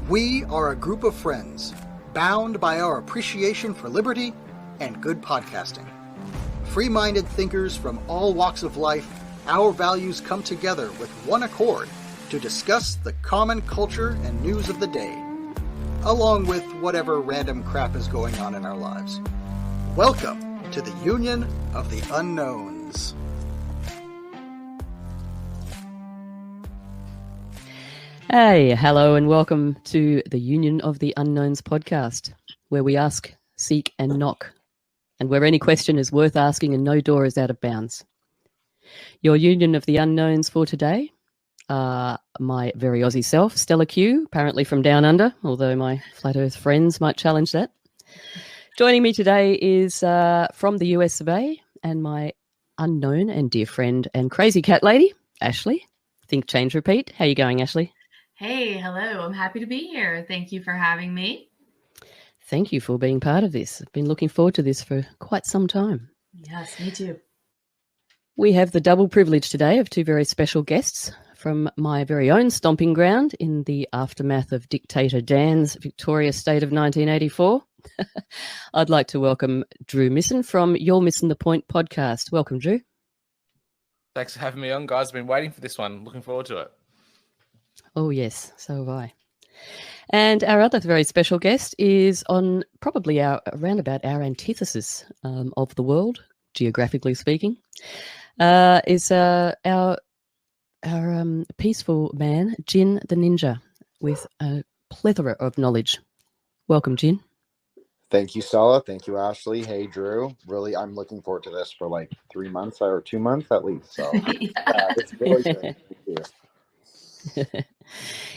We are a group of friends, bound by our appreciation for liberty and good podcasting. Free-minded thinkers from all walks of life, our values come together with one accord to discuss the common culture and news of the day, along with whatever random crap is going on in our lives. Welcome to the Union of the Unknowns. Hey, hello and welcome to the Union of the Unknowns podcast, where we ask, seek and knock, and where any question is worth asking and no door is out of bounds. Your Union of the Unknowns for today are my very Aussie self, Stella Q, apparently from down under, although my flat earth friends might challenge that. Joining me today is from the US of A and my unknown and dear friend and crazy cat lady, Ashley. Think, change, repeat. How you going, Ashley? Hey, hello. I'm happy to be here. Thank you for having me. Thank you for being part of this. I've been looking forward to this for quite some time. Yes, me too. We have the double privilege today of two very special guests from my very own stomping ground in the aftermath of Dictator Dan's victorious state of 1984. I'd like to welcome Drew Misson from You're Missing the Point podcast. Welcome, Drew. Thanks for having me on, guys. I've been waiting for this one. Looking forward to it. Oh, yes, so have I. And our other very special guest is on probably around about our antithesis of the world, geographically speaking, is our peaceful man, Jin the Ninja, with a plethora of knowledge. Welcome, Jin. Thank you, Stella. Thank you, Ashley. Hey, Drew. Really, I'm looking forward to this for like 3 months or 2 months at least. So it's really good. Thank you.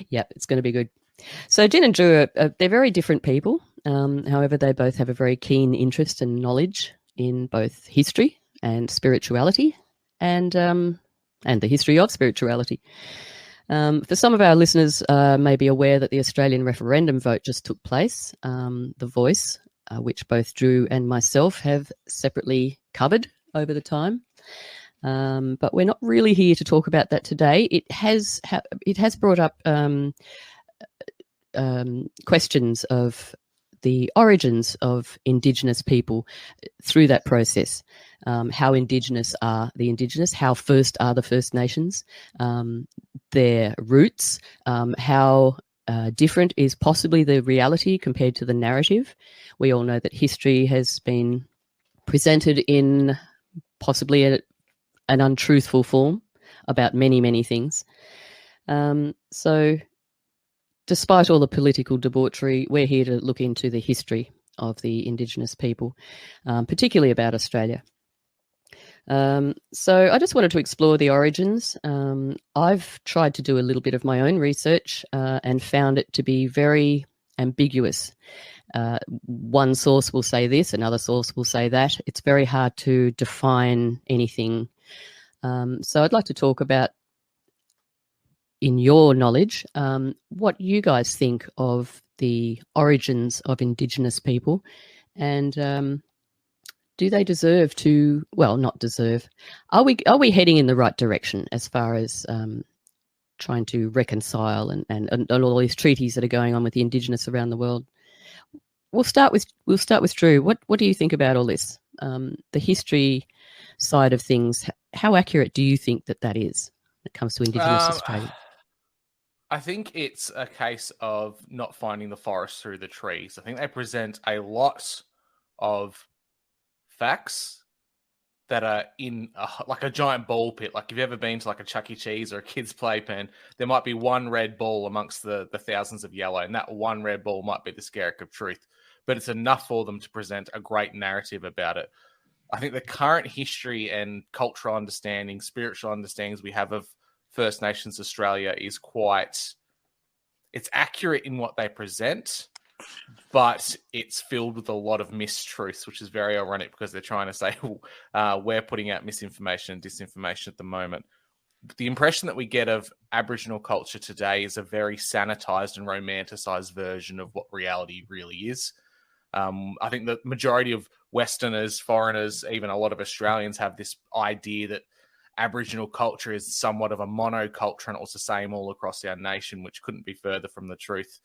Yeah, it's going to be good. So Jin and Drew, they're very different people. However, they both have a very keen interest and knowledge in both history and spirituality and the history of spirituality. For some of our listeners may be aware that the Australian referendum vote just took place, The Voice, which both Drew and myself have separately covered over the time. But we're not really here to talk about that today. It has brought up questions of the origins of Indigenous people through that process. How Indigenous are the Indigenous? How first are the First Nations? Their roots? How different is possibly the reality compared to the narrative? We all know that history has been presented in possibly an untruthful form about many, many things. So despite all the political debauchery, we're here to look into the history of the Indigenous people, particularly about Australia. So I just wanted to explore the origins. I've tried to do a little bit of my own research and found it to be very ambiguous. One source will say this, another source will say that. It's very hard to define anything. So I'd like to talk about, in your knowledge, what you guys think of the origins of Indigenous people, and do they deserve to? Well, not deserve. Are we heading in the right direction as far as trying to reconcile and all these treaties that are going on with the Indigenous around the world? We'll start with Drew. What do you think about all this? The history side of things. How accurate do you think that is when it comes to Indigenous Australia? I think it's a case of not finding the forest through the trees. I think they present a lot of facts that are in like a giant ball pit. Like, if you've ever been to like a Chuck E. Cheese or a kid's playpen, there might be one red ball amongst the thousands of yellow, and that one red ball might be the skerrick of truth. But it's enough for them to present a great narrative about it. I think the current history and cultural understanding, spiritual understandings we have of First Nations Australia is it's accurate in what they present, but it's filled with a lot of mistruths, which is very ironic because they're trying to say we're putting out misinformation and disinformation at the moment. The impression that we get of Aboriginal culture today is a very sanitized and romanticized version of what reality really is. I think the majority of Westerners, foreigners, even a lot of Australians have this idea that Aboriginal culture is somewhat of a monoculture and it was the same all across our nation, which couldn't be further from the truth.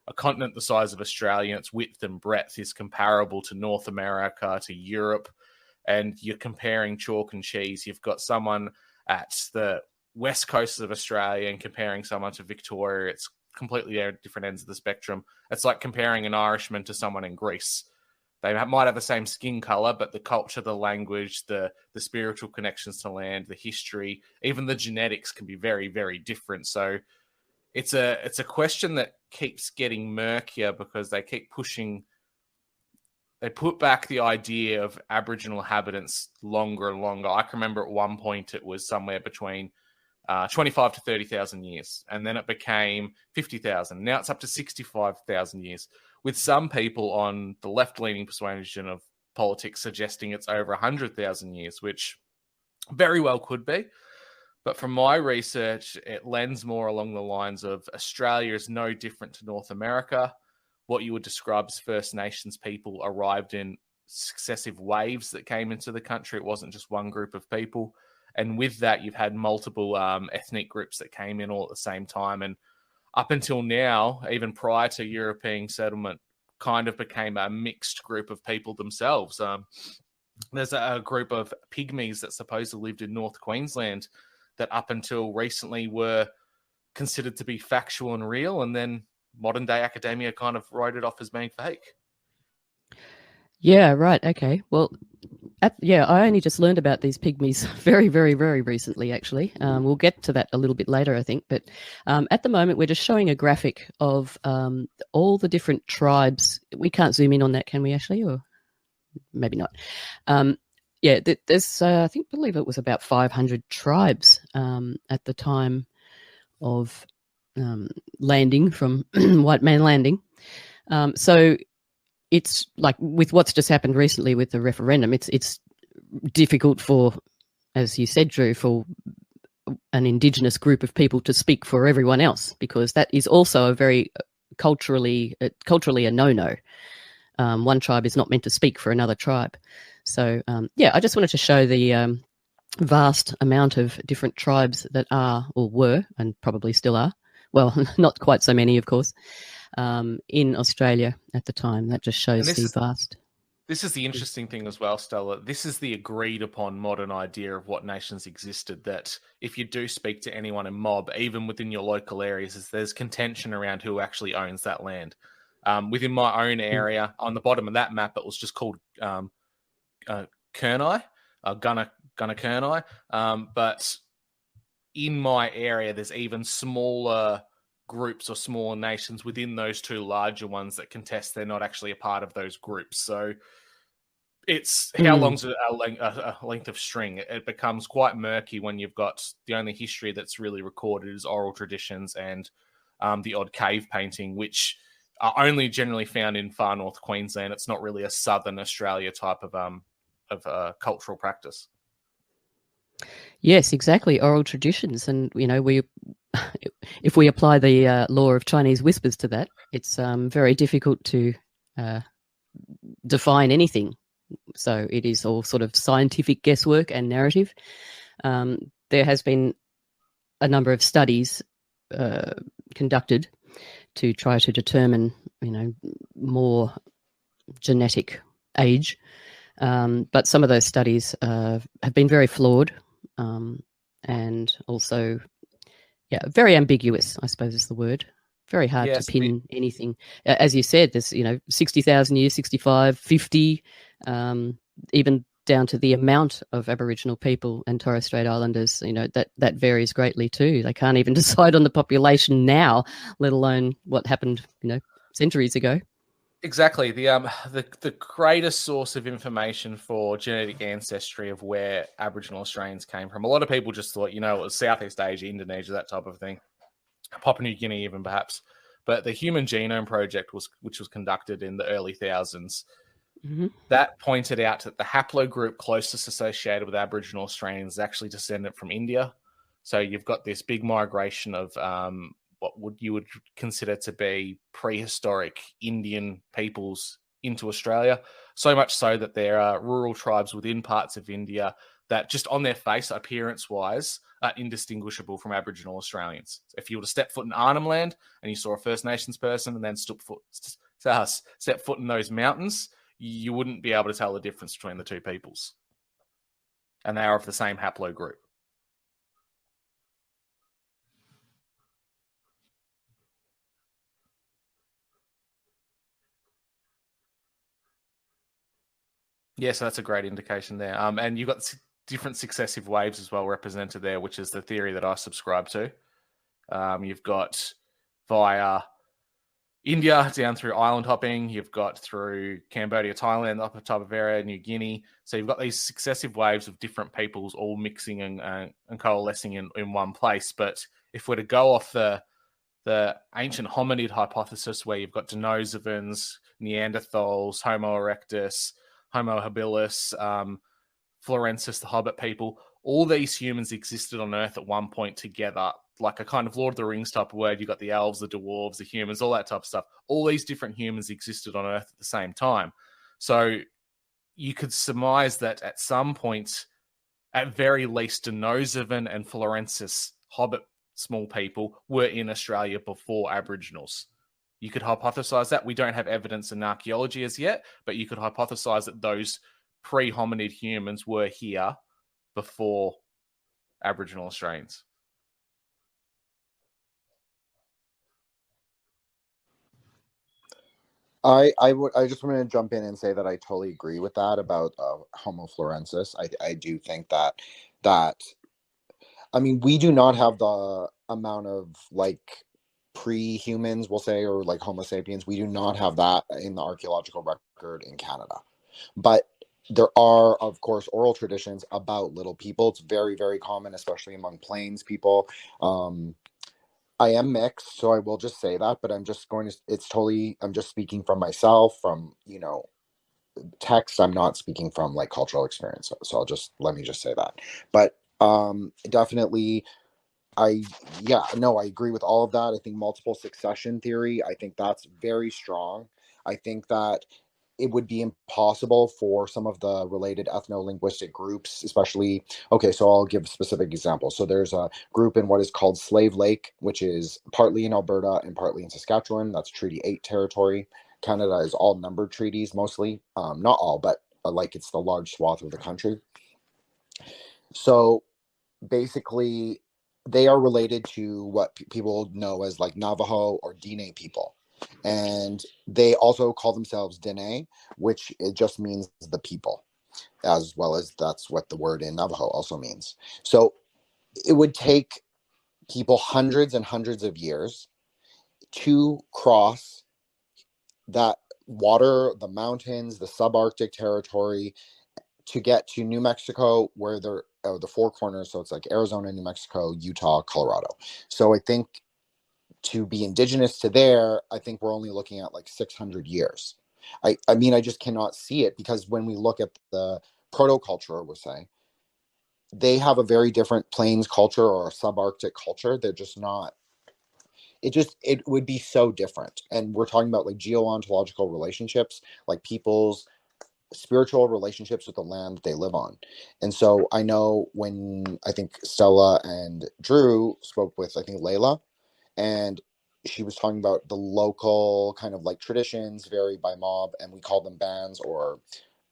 a continent the size of Australia, and its width and breadth is comparable to North America, to Europe, and you're comparing chalk and cheese. You've got someone at the west coast of Australia and comparing someone to Victoria. It's completely at different ends of the spectrum. It's like comparing an Irishman to someone in Greece. They might have the same skin color, but the culture, the language, the spiritual connections to land, the history, even the genetics can be very, very different. So it's a question that keeps getting murkier because they keep pushing. They put back the idea of Aboriginal inhabitants longer and longer. I can remember at one point it was somewhere between 25 to 30,000 years. And then it became 50,000. Now it's up to 65,000 years, with some people on the left-leaning persuasion of politics suggesting it's over 100,000 years, which very well could be. But from my research, it lends more along the lines of Australia is no different to North America. What you would describe as First Nations people arrived in successive waves that came into the country. It wasn't just one group of people. And with that, you've had multiple ethnic groups that came in all at the same time. And up until now, even prior to European settlement, kind of became a mixed group of people themselves. There's a group of pygmies that supposedly lived in North Queensland that up until recently were considered to be factual and real. And then modern day academia kind of wrote it off as being fake. Yeah, right. Okay. Well, I only just learned about these pygmies very, very, very recently, actually. We'll get to that a little bit later, I think. But at the moment, we're just showing a graphic of all the different tribes. We can't zoom in on that, can we, Ashley? Or maybe not. There's, I believe it was about 500 tribes at the time of landing from white man landing. So it's like with what's just happened recently with the referendum, it's difficult for, as you said, Drew, for an Indigenous group of people to speak for everyone else, because that is also a very culturally a no-no. One tribe is not meant to speak for another tribe. So, I just wanted to show the vast amount of different tribes that are or were and probably still are, well, not quite so many, of course, in Australia at the time. That just shows the vast. This is the interesting thing as well, Stella. This is the agreed upon modern idea of what nations existed, that if you do speak to anyone in mob, even within your local areas, there's contention around who actually owns that land. Within my own area, on the bottom of that map, it was just called Kurnai, Gunna Kurnai. But in my area, there's even smaller groups or smaller nations within those two larger ones that contest they're not actually a part of those groups. So it's how long's a length of string? It becomes quite murky when you've got the only history that's really recorded is oral traditions and the odd cave painting, which are only generally found in far north Queensland. It's not really a southern Australia type of cultural practice. Yes, exactly. Oral traditions. And, if we apply the law of Chinese whispers to that, it's very difficult to define anything. So it is all sort of scientific guesswork and narrative. There has been a number of studies conducted to try to determine, more genetic age. But some of those studies have been very flawed and also, very ambiguous, I suppose is the word. Very hard to pin anything. As you said, there's, 60,000 years, 65, 50, even down to the amount of Aboriginal people and Torres Strait Islanders, that varies greatly too. They can't even decide on the population now, let alone what happened, centuries ago. Exactly. The greatest source of information for genetic ancestry of where Aboriginal Australians came from. A lot of people just thought, it was Southeast Asia, Indonesia, that type of thing. Papua New Guinea even perhaps. But the Human Genome Project, which was conducted in the early thousands, that pointed out that the haplogroup closest associated with Aboriginal Australians is actually descendant from India. So you've got this big migration of what you would consider to be prehistoric Indian peoples into Australia, so much so that there are rural tribes within parts of India that just on their face, appearance-wise, are indistinguishable from Aboriginal Australians. If you were to step foot in Arnhem Land and you saw a First Nations person and then step foot in those mountains, you wouldn't be able to tell the difference between the two peoples. And they are of the same haplogroup. Yeah, so that's a great indication there. And you've got different successive waves as well represented there, which is the theory that I subscribe to. You've got via India down through island hopping. You've got through Cambodia, Thailand, upper type of area, New Guinea. So you've got these successive waves of different peoples all mixing and coalescing in one place. But if we're to go off the ancient hominid hypothesis, where you've got Denisovans, Neanderthals, Homo erectus, Homo habilis, Florensis, the Hobbit people, all these humans existed on Earth at one point together, like a kind of Lord of the Rings type of word. You got the elves, the dwarves, the humans, all that type of stuff. All these different humans existed on Earth at the same time. So you could surmise that at some point, at very least, Denisovan and Florensis, Hobbit small people, were in Australia before Aboriginals. You could hypothesize that. We don't have evidence in archaeology as yet, but you could hypothesize that those pre-hominid humans were here before Aboriginal Australians. I just want to jump in and say that I totally agree with that about Homo florensis. I do think that I mean, we do not have the amount of like pre-humans, we'll say, or like Homo sapiens. We do not have that in the archaeological record in Canada. But there are, of course, oral traditions about little people. It's very, very common, especially among Plains people. I am mixed, so I will just say that, but I'm just speaking from myself, from, text. I'm not speaking from like cultural experience. So let me just say that. But definitely, I agree with all of that. I think multiple succession theory, I think that's very strong. I think that it would be impossible for some of the related ethno-linguistic groups, especially, okay, so I'll give specific examples. So there's a group in what is called Slave Lake, which is partly in Alberta and partly in Saskatchewan. That's Treaty 8 territory. Canada is all numbered treaties, mostly. Not all, but like it's the large swath of the country. So basically, they are related to what people know as like Navajo or Diné people. And they also call themselves Diné, which it just means the people, as well as that's what the word in Navajo also means. So it would take people hundreds and hundreds of years to cross that water, the mountains, the subarctic territory, to get to New Mexico, where they're the four corners. So it's like Arizona, New Mexico, Utah, Colorado. So I think to be indigenous to there, I think we're only looking at like 600 years. I mean, I just cannot see it, because when we look at the proto-culture, we'll say, they have a very different Plains culture or a subarctic culture. They're just not, it would be so different. And we're talking about like geoontological relationships, like people's spiritual relationships with the land that they live on. And so I know when I think Stella and Drew spoke with, I think, Layla, and she was talking about the local kind of like traditions vary by mob, and we call them bands or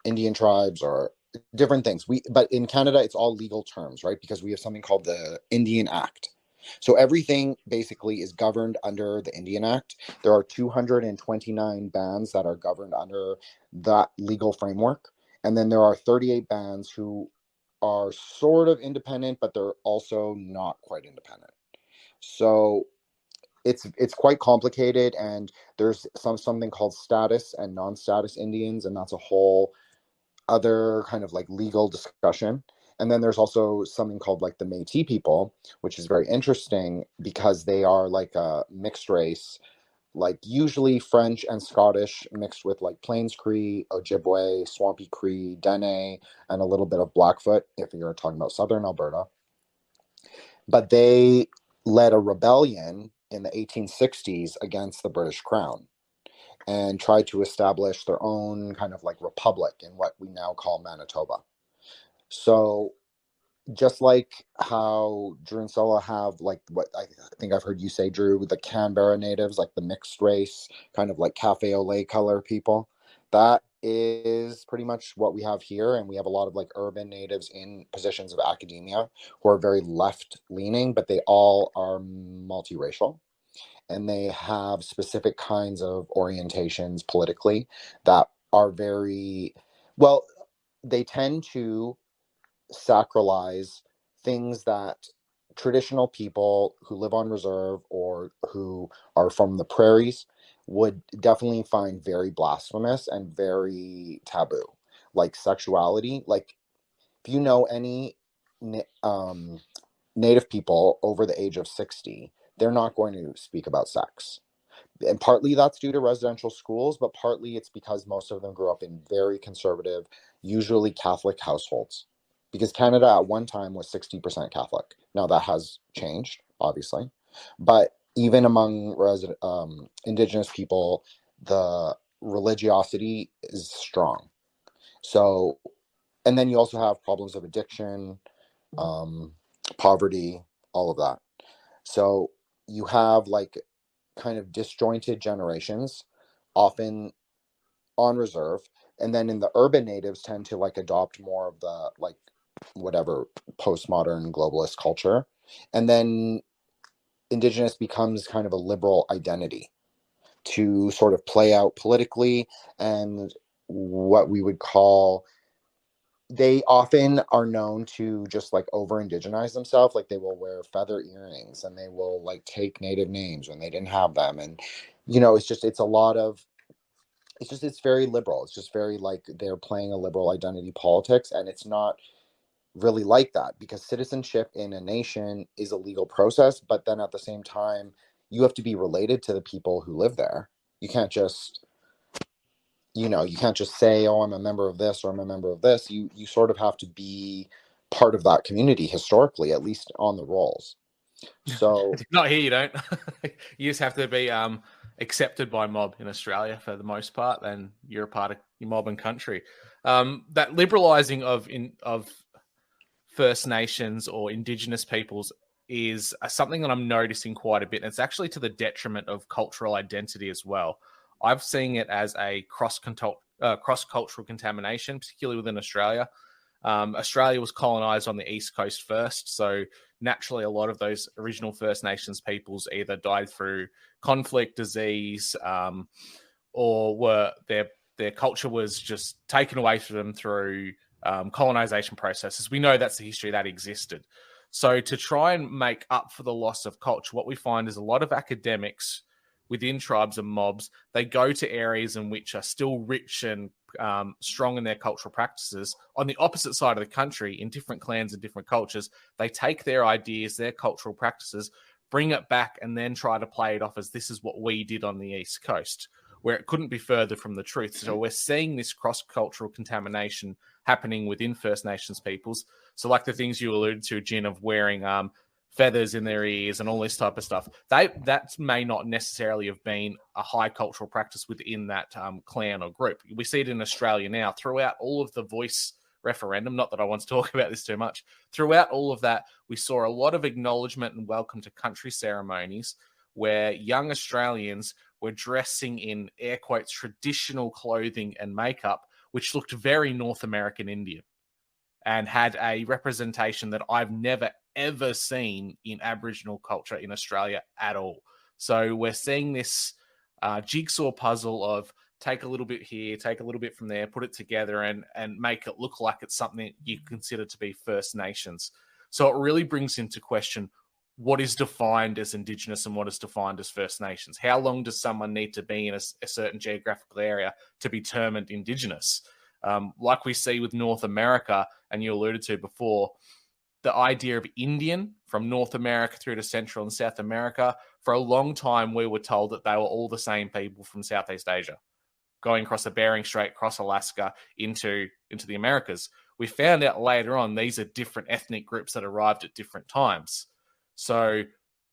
Indian tribes or different things. But in Canada, it's all legal terms, right? Because we have something called the Indian Act. So everything basically is governed under the Indian Act. There are 229 bands that are governed under that legal framework. And then there are 38 bands who are sort of independent, but they're also not quite independent. So it's quite complicated, and there's something called status and non-status Indians, and that's a whole other kind of like legal discussion. And then there's also something called like the Métis people, which is very interesting because they are like a mixed race, like usually French and Scottish mixed with like Plains Cree, Ojibwe, Swampy Cree, Dene, and a little bit of Blackfoot if you're talking about southern Alberta. But they led a rebellion in the 1860s against the British Crown and tried to establish their own kind of like republic in what we now call Manitoba. So just like how Drew and Stella have, like what I think I've heard you say, Drew, with the Canberra natives, like the mixed race, kind of like cafe au lait color people. That is pretty much what we have here. And we have a lot of like urban natives in positions of academia who are very left leaning, but they all are multiracial. And they have specific kinds of orientations politically that are very, well, they tend to sacralize things that traditional people who live on reserve or who are from the prairies would definitely find very blasphemous and very taboo, like sexuality. Like, if you know any native people over the age of 60, they're not going to speak about sex. And partly that's due to residential schools, but partly it's because most of them grew up in very conservative, usually Catholic households. Because Canada at one time was 60% Catholic. Now that has changed, obviously. But even among Indigenous people, the religiosity is strong. So, and then you also have problems of addiction, poverty, all of that. So you have like kind of disjointed generations, often on reserve. And then in the urban natives tend to like adopt more of the like whatever postmodern globalist culture. And then Indigenous becomes kind of a liberal identity to sort of play out politically, and what we would call, they often are known to just like over indigenize themselves. Like they will wear feather earrings and they will like take native names when they didn't have them. And, you know, it's a lot of, it's very liberal. It's just very like they're playing a liberal identity politics. And it's not really like that, because citizenship in a nation is a legal process. But then at the same time, you have to be related to the people who live there. You can't just, you can't just say, oh, I'm a member of this or I'm a member of this. You sort of have to be part of that community historically, at least on the rolls. So not here, you don't. You just have to be accepted by mob in Australia for the most part, then you're a part of your mob and country. That liberalising of First Nations or Indigenous peoples is something that I'm noticing quite a bit. And it's actually to the detriment of cultural identity as well. I've seen it as a cross-cultural contamination, particularly within Australia. Australia was colonized on the East Coast first, so naturally a lot of those original First Nations peoples either died through conflict, disease, or were their culture was just taken away from them through colonization processes. We know that's the history that existed. So to try and make up for the loss of culture, what we find is a lot of academics within tribes and mobs, they go to areas in which are still rich and strong in their cultural practices. On the opposite side of the country, in different clans and different cultures, they take their ideas, their cultural practices, bring it back, and then try to play it off as this is what we did on the East Coast, where it couldn't be further from the truth. So we're seeing this cross-cultural contamination happening within First Nations peoples. So like the things you alluded to, Jin, of wearing feathers in their ears and all this type of stuff, that may not necessarily have been a high cultural practice within that clan or group. We see it in Australia now throughout all of the voice referendum. Not that I want to talk about this too much. Throughout all of that, we saw a lot of acknowledgement and welcome to country ceremonies where young Australians were dressing in, air quotes, traditional clothing and makeup, which looked very North American Indian and had a representation that I've never, ever seen in Aboriginal culture in Australia at all. So we're seeing this jigsaw puzzle of take a little bit here, take a little bit from there, put it together and make it look like it's something you consider to be First Nations. So it really brings into question what is defined as Indigenous and what is defined as First Nations. How long does someone need to be in a certain geographical area to be termed Indigenous? Like we see with North America, and you alluded to before, the idea of Indian from North America through to Central and South America, for a long time we were told that they were all the same people from Southeast Asia, going across the Bering Strait, across Alaska, into the Americas. We found out later on these are different ethnic groups that arrived at different times. So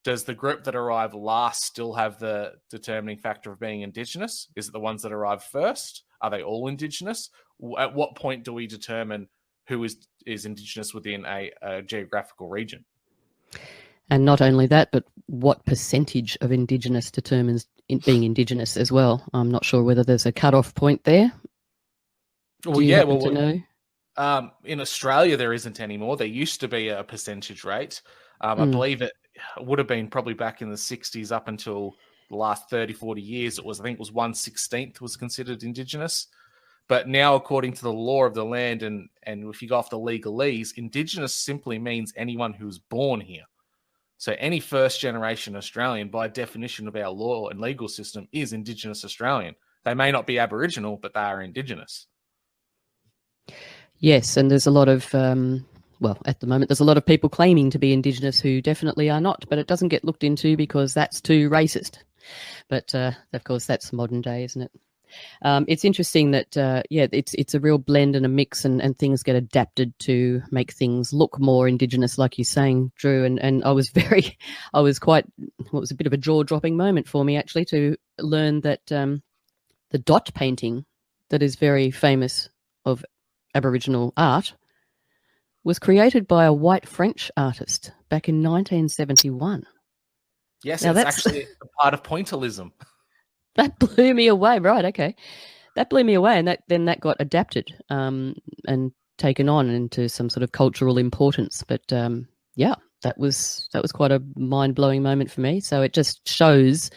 does the group that arrived last still have the determining factor of being Indigenous? Is it the ones that arrived first? Are they all Indigenous? At what point do we determine who is is Indigenous within a geographical region. And not only that, but what percentage of Indigenous determines being Indigenous as well. I'm not sure whether there's a cut-off point there. Well, Do you yeah, happen to know? In Australia, there isn't anymore. There used to be a percentage rate. I believe it would have been probably back in the 60s up until the last 30, 40 years. I think it was 1/16 was considered Indigenous. But now, according to the law of the land, and if you go off the legalese, Indigenous simply means anyone who's born here. So any first-generation Australian, by definition of our law and legal system, is Indigenous Australian. They may not be Aboriginal, but they are Indigenous. Yes, and there's a lot of, at the moment, there's a lot of people claiming to be Indigenous who definitely are not, but it doesn't get looked into because that's too racist. But, of course, that's modern day, isn't it? It's interesting that, it's a real blend and a mix, and things get adapted to make things look more Indigenous, like you're saying, Drew. And it was a bit of a jaw-dropping moment for me, actually, to learn that the dot painting that is very famous of Aboriginal art was created by a white French artist back in 1971. Yes, now, it's actually a part of pointillism. That blew me away. Right, okay. That blew me away, and that got adapted and taken on into some sort of cultural importance. But that was quite a mind-blowing moment for me. So it just shows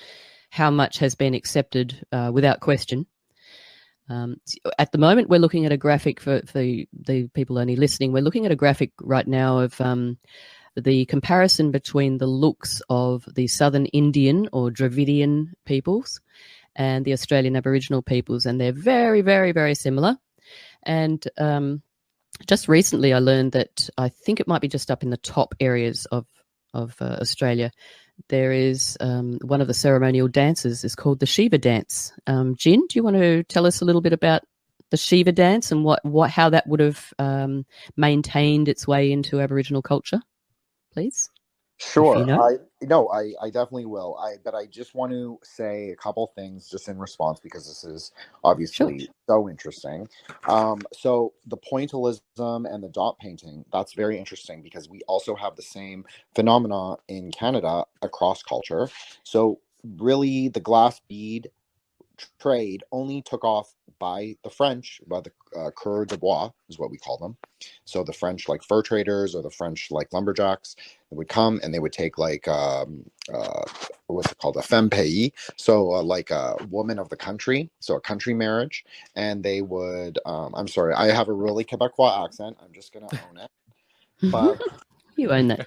how much has been accepted without question. At the moment, we're looking at a graphic for the people only listening. We're looking at a graphic right now of the comparison between the looks of the Southern Indian or Dravidian peoples and the Australian Aboriginal peoples, and they're very, very, very similar. And just recently, I learned that I think it might be just up in the top areas of Australia. There is one of the ceremonial dances is called the Shiva dance. Jin, do you want to tell us a little bit about the Shiva dance and how that would have maintained its way into Aboriginal culture, please? Sure. You know. I definitely will. But I just want to say a couple things just in response, because this is obviously so interesting. So the pointillism and the dot painting, that's very interesting because we also have the same phenomena in Canada across culture. So really the glass bead trade only took off by the French, by the coureurs de bois is what we call them. So the French like fur traders or the French like lumberjacks, they would come and they would take like what's it called, a femme pays, so like a woman of the country, so a country marriage, and they would I'm sorry, I have a really Quebecois accent, I'm just gonna own it, but you own that.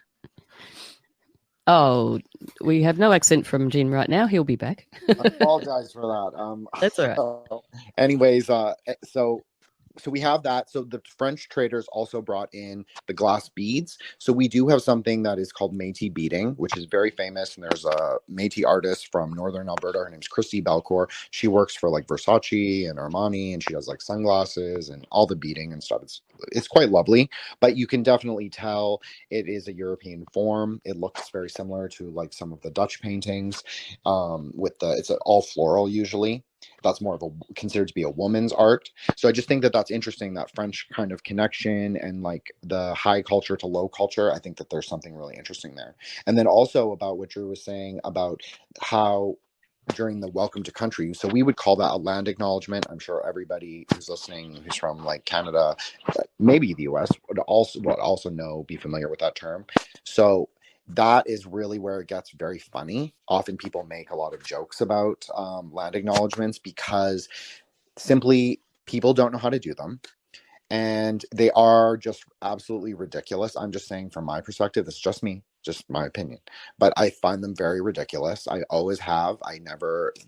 Oh, we have no accent from Jin right now. He'll be back. I apologize for that. That's all right. Anyways, so we have that. So the French traders also brought in the glass beads. So we do have something that is called Métis beading, which is very famous. And there's a Métis artist from Northern Alberta. Her name's Christy Belcourt. She works for like Versace and Armani, and she does like sunglasses and all the beading and stuff. It's quite lovely, but you can definitely tell it is a European form. It looks very similar to like some of the Dutch paintings it's all floral usually. That's more of considered to be a woman's art. So I just think that that's interesting, that French kind of connection and like the high culture to low culture. I think that there's something really interesting there. And then also about what Drew was saying about how during the welcome to country, so we would call that a land acknowledgement. I'm sure everybody who's listening who's from like Canada, maybe the US, would also be familiar with that term. So that is really where it gets very funny. Often people make a lot of jokes about land acknowledgements because simply people don't know how to do them. And they are just absolutely ridiculous. I'm just saying from my perspective, it's just me, just my opinion. But I find them very ridiculous. I always have.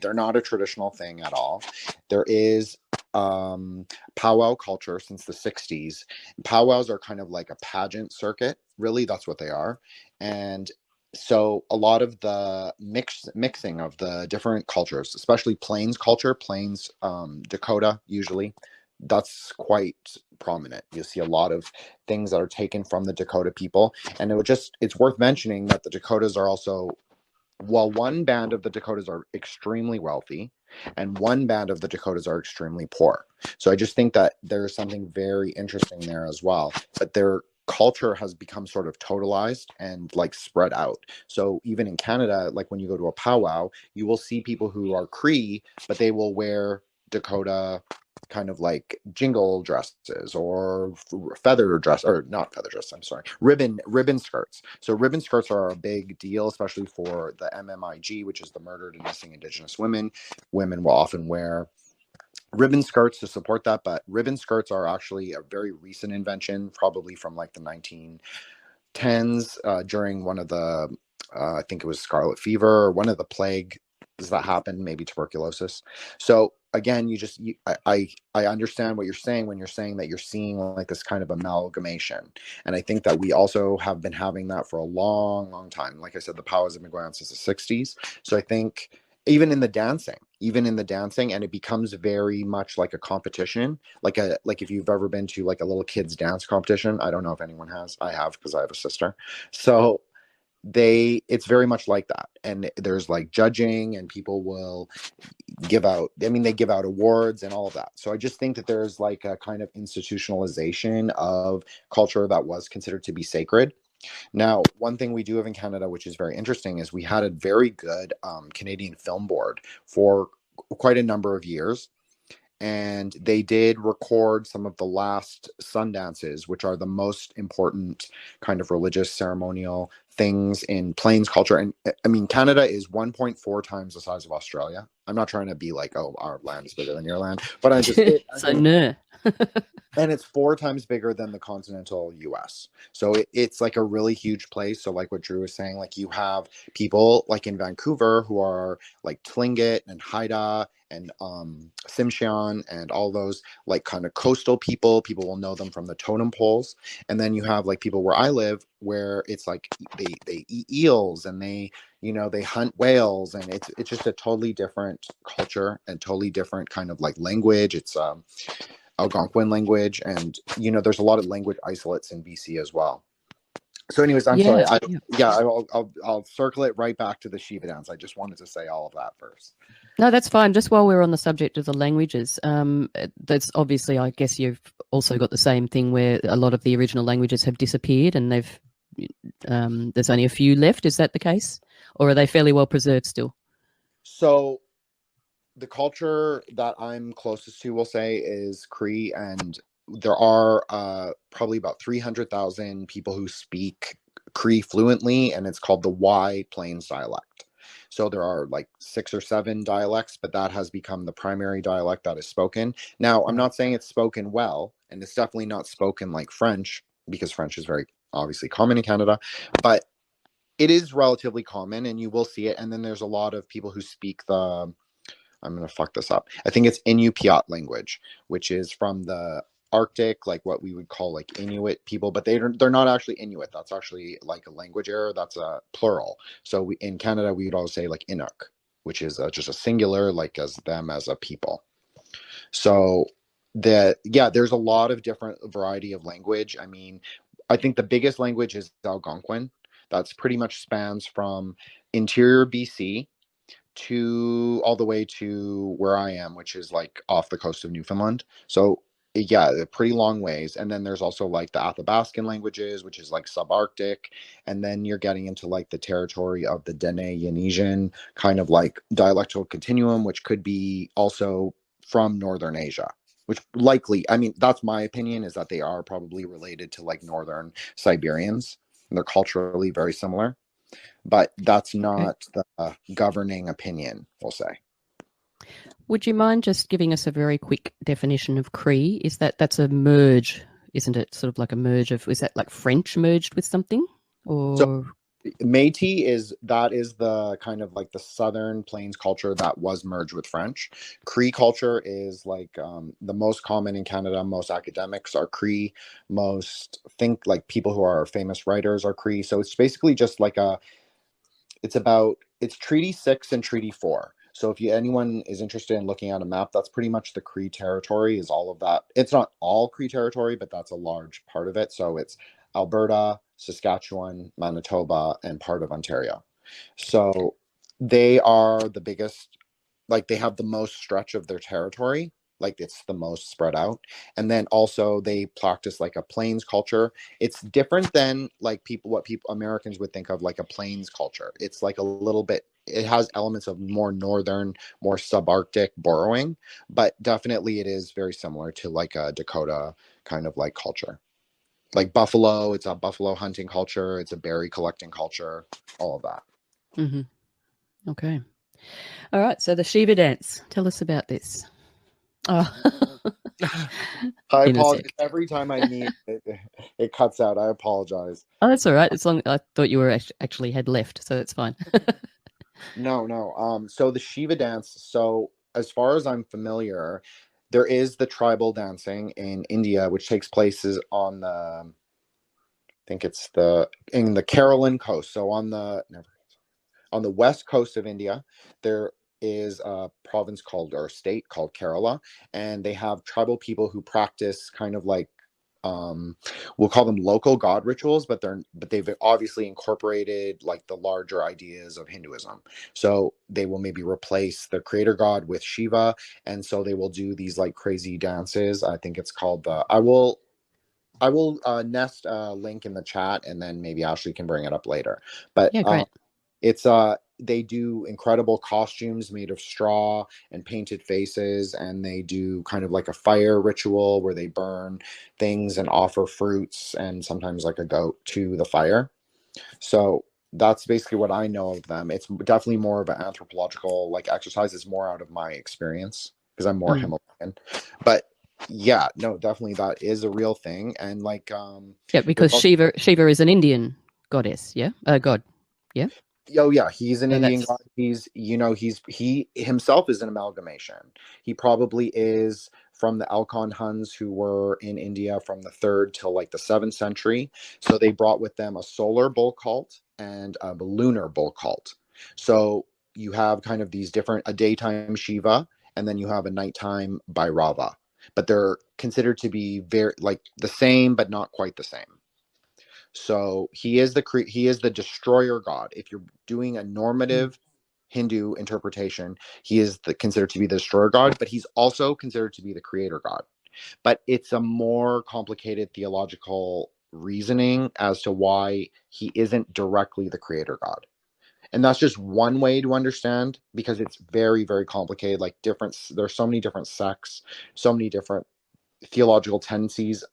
They're not a traditional thing at all. There is powwow culture since the 60s. Powwows are kind of like a pageant circuit. Really, that's what they are. And so a lot of the mixing of the different cultures, especially Plains culture, Plains Dakota usually, that's quite prominent. You see a lot of things that are taken from the Dakota people. And it's worth mentioning that the Dakotas are also while one band of the Dakotas are extremely wealthy and one band of the Dakotas are extremely poor. So I just think that there's something very interesting there as well. But their culture has become sort of totalized and like spread out. So even in Canada, like when you go to a powwow, you will see people who are Cree, but they will wear Dakota kind of like jingle dresses or feather dress, or not feather dress, I'm sorry, ribbon skirts. So ribbon skirts are a big deal, especially for the MMIG, which is the murdered and missing Indigenous women. Women will often wear ribbon skirts to support that, but ribbon skirts are actually a very recent invention, probably from like the 1910s, during one of the I think it was scarlet fever or one of the plagues that happened, maybe tuberculosis. So again, I understand what you're saying when you're saying that you're seeing like this kind of amalgamation, and I think that we also have been having that for a long time. Like I said, the powwows have been going on since the 60s. So I think even in the dancing, and it becomes very much like a competition, like if you've ever been to like a little kids dance competition. I don't know if anyone has. I have, because I have a sister. So it's very much like that, and there's like judging, and people will give out, they give out awards and all of that. So I just think that there's like a kind of institutionalization of culture that was considered to be sacred. Now, one thing we do have in Canada, which is very interesting, is we had a very good Canadian Film Board for quite a number of years. And they did record some of the last sun dances, which are the most important kind of religious ceremonial things in Plains culture. And I mean, Canada is 1.4 times the size of Australia. I'm not trying to be like, oh, our land is bigger than your land, but and it's 4 times bigger than the continental US. So it's like a really huge place. So like what Drew was saying, like you have people like in Vancouver who are like Tlingit and Haida and Tsimshian and all those like kind of coastal people will know them from the totem poles. And then you have like people where I live, where it's like they eat eels and they hunt whales, and it's just a totally different culture and totally different kind of like language. It's Algonquin language, and there's a lot of language isolates in BC as well. So anyways, I'm sorry. I'll circle it right back to the Shiva dance. I just wanted to say all of that first. No, that's fine. Just while we're on the subject of the languages, that's obviously, I guess you've also got the same thing where a lot of the original languages have disappeared and there's only a few left. Is that the case? Or are they fairly well preserved still? So the culture that I'm closest to, we'll say, is Cree, and there are probably about 300,000 people who speak Cree fluently, and it's called the Y Plains dialect. So there are like 6 or 7 dialects, but that has become the primary dialect that is spoken. Now, I'm not saying it's spoken well, and it's definitely not spoken like French, because French is very obviously common in Canada, but it is relatively common, and you will see it. And then there's a lot of people who speak I'm going to fuck this up. I think it's Inupiat language, which is from the Arctic, like what we would call like Inuit people, but they're not actually Inuit. That's actually like a language error. That's a plural. So in Canada, we would always say like Inuk, which is just a singular, like as them as a people. So there's a lot of different variety of language. I mean, I think the biggest language is Algonquin. That's pretty much spans from interior BC to all the way to where I am, which is like off the coast of Newfoundland. So yeah, they're pretty long ways. And then there's also like the Athabascan languages, which is like subarctic. And then you're getting into like the territory of the Dene-Yanesian kind of like dialectal continuum, which could be also from Northern Asia, which likely, I mean, that's my opinion, is that they are probably related to like Northern Siberians, and they're culturally very similar. But that's not the governing opinion, we'll say. Would you mind just giving us a very quick definition of Cree? That's a merge, isn't it? Sort of like a merge of, is that like French merged with something? Or so, Métis is the kind of like the Southern Plains culture that was merged with French. Cree culture is like the most common in Canada. Most academics are Cree. Most think like people who are famous writers are Cree. So it's basically just like it's Treaty 6 and Treaty 4. So if anyone is interested in looking at a map, that's pretty much the Cree territory, is all of that. It's not all Cree territory, but that's a large part of it. So it's Alberta, Saskatchewan, Manitoba, and part of Ontario. So they are the biggest, like they have the most stretch of their territory, like it's the most spread out. And then also they practice like a plains culture. It's different than like what people Americans would think of like a plains culture. It's like a little bit, it has elements of more northern, more subarctic borrowing, but definitely it is very similar to like a Dakota kind of like culture. Like buffalo, it's a buffalo hunting culture, it's a berry collecting culture, all of that. Mm-hmm. Okay. All right. So the Shiva dance. Tell us about this. Oh. I In a apologize sec. every time I need it, it cuts out. I apologize. Oh, that's all right. As long I thought you were actually had left, so that's fine. No. So the Shiva dance. So as far as I'm familiar, there is the tribal dancing in India, which takes places on the, I think it's in the Caroline coast. So on the west coast of India, there is a province called, or a state called Kerala, and they have tribal people who practice kind of like, we'll call them local god rituals, but they've obviously incorporated like the larger ideas of Hinduism. So they will maybe replace the creator god with Shiva, and so they will do these like crazy dances. I think it's called I will nest a link in the chat, and then maybe Ashley can bring it up later. But Yeah, great. it's they do incredible costumes made of straw and painted faces, and they do kind of like a fire ritual where they burn things and offer fruits and sometimes like a goat to the fire. So that's basically what I know of them. It's definitely more of an anthropological like exercise. It's more out of my experience because I'm more Himalayan. But yeah, no, definitely that is a real thing. And like yeah, because Shiva is an Indian goddess, yeah? God. Yeah. Oh yeah, he's an So Indian god. He himself is an amalgamation. He probably is from the Alcon Huns who were in India from the 3rd till like the 7th century. So they brought with them a solar bull cult and a lunar bull cult. So you have kind of these different, a daytime Shiva, and then you have a nighttime Bhairava. But they're considered to be very like the same, but not quite the same. So he is the destroyer god. If you're doing a normative Hindu interpretation, he is considered to be the destroyer god, but he's also considered to be the creator god. But it's a more complicated theological reasoning as to why he isn't directly the creator god. And that's just one way to understand, because it's very, very complicated. Like there's so many different sects, so many different theological tendencies.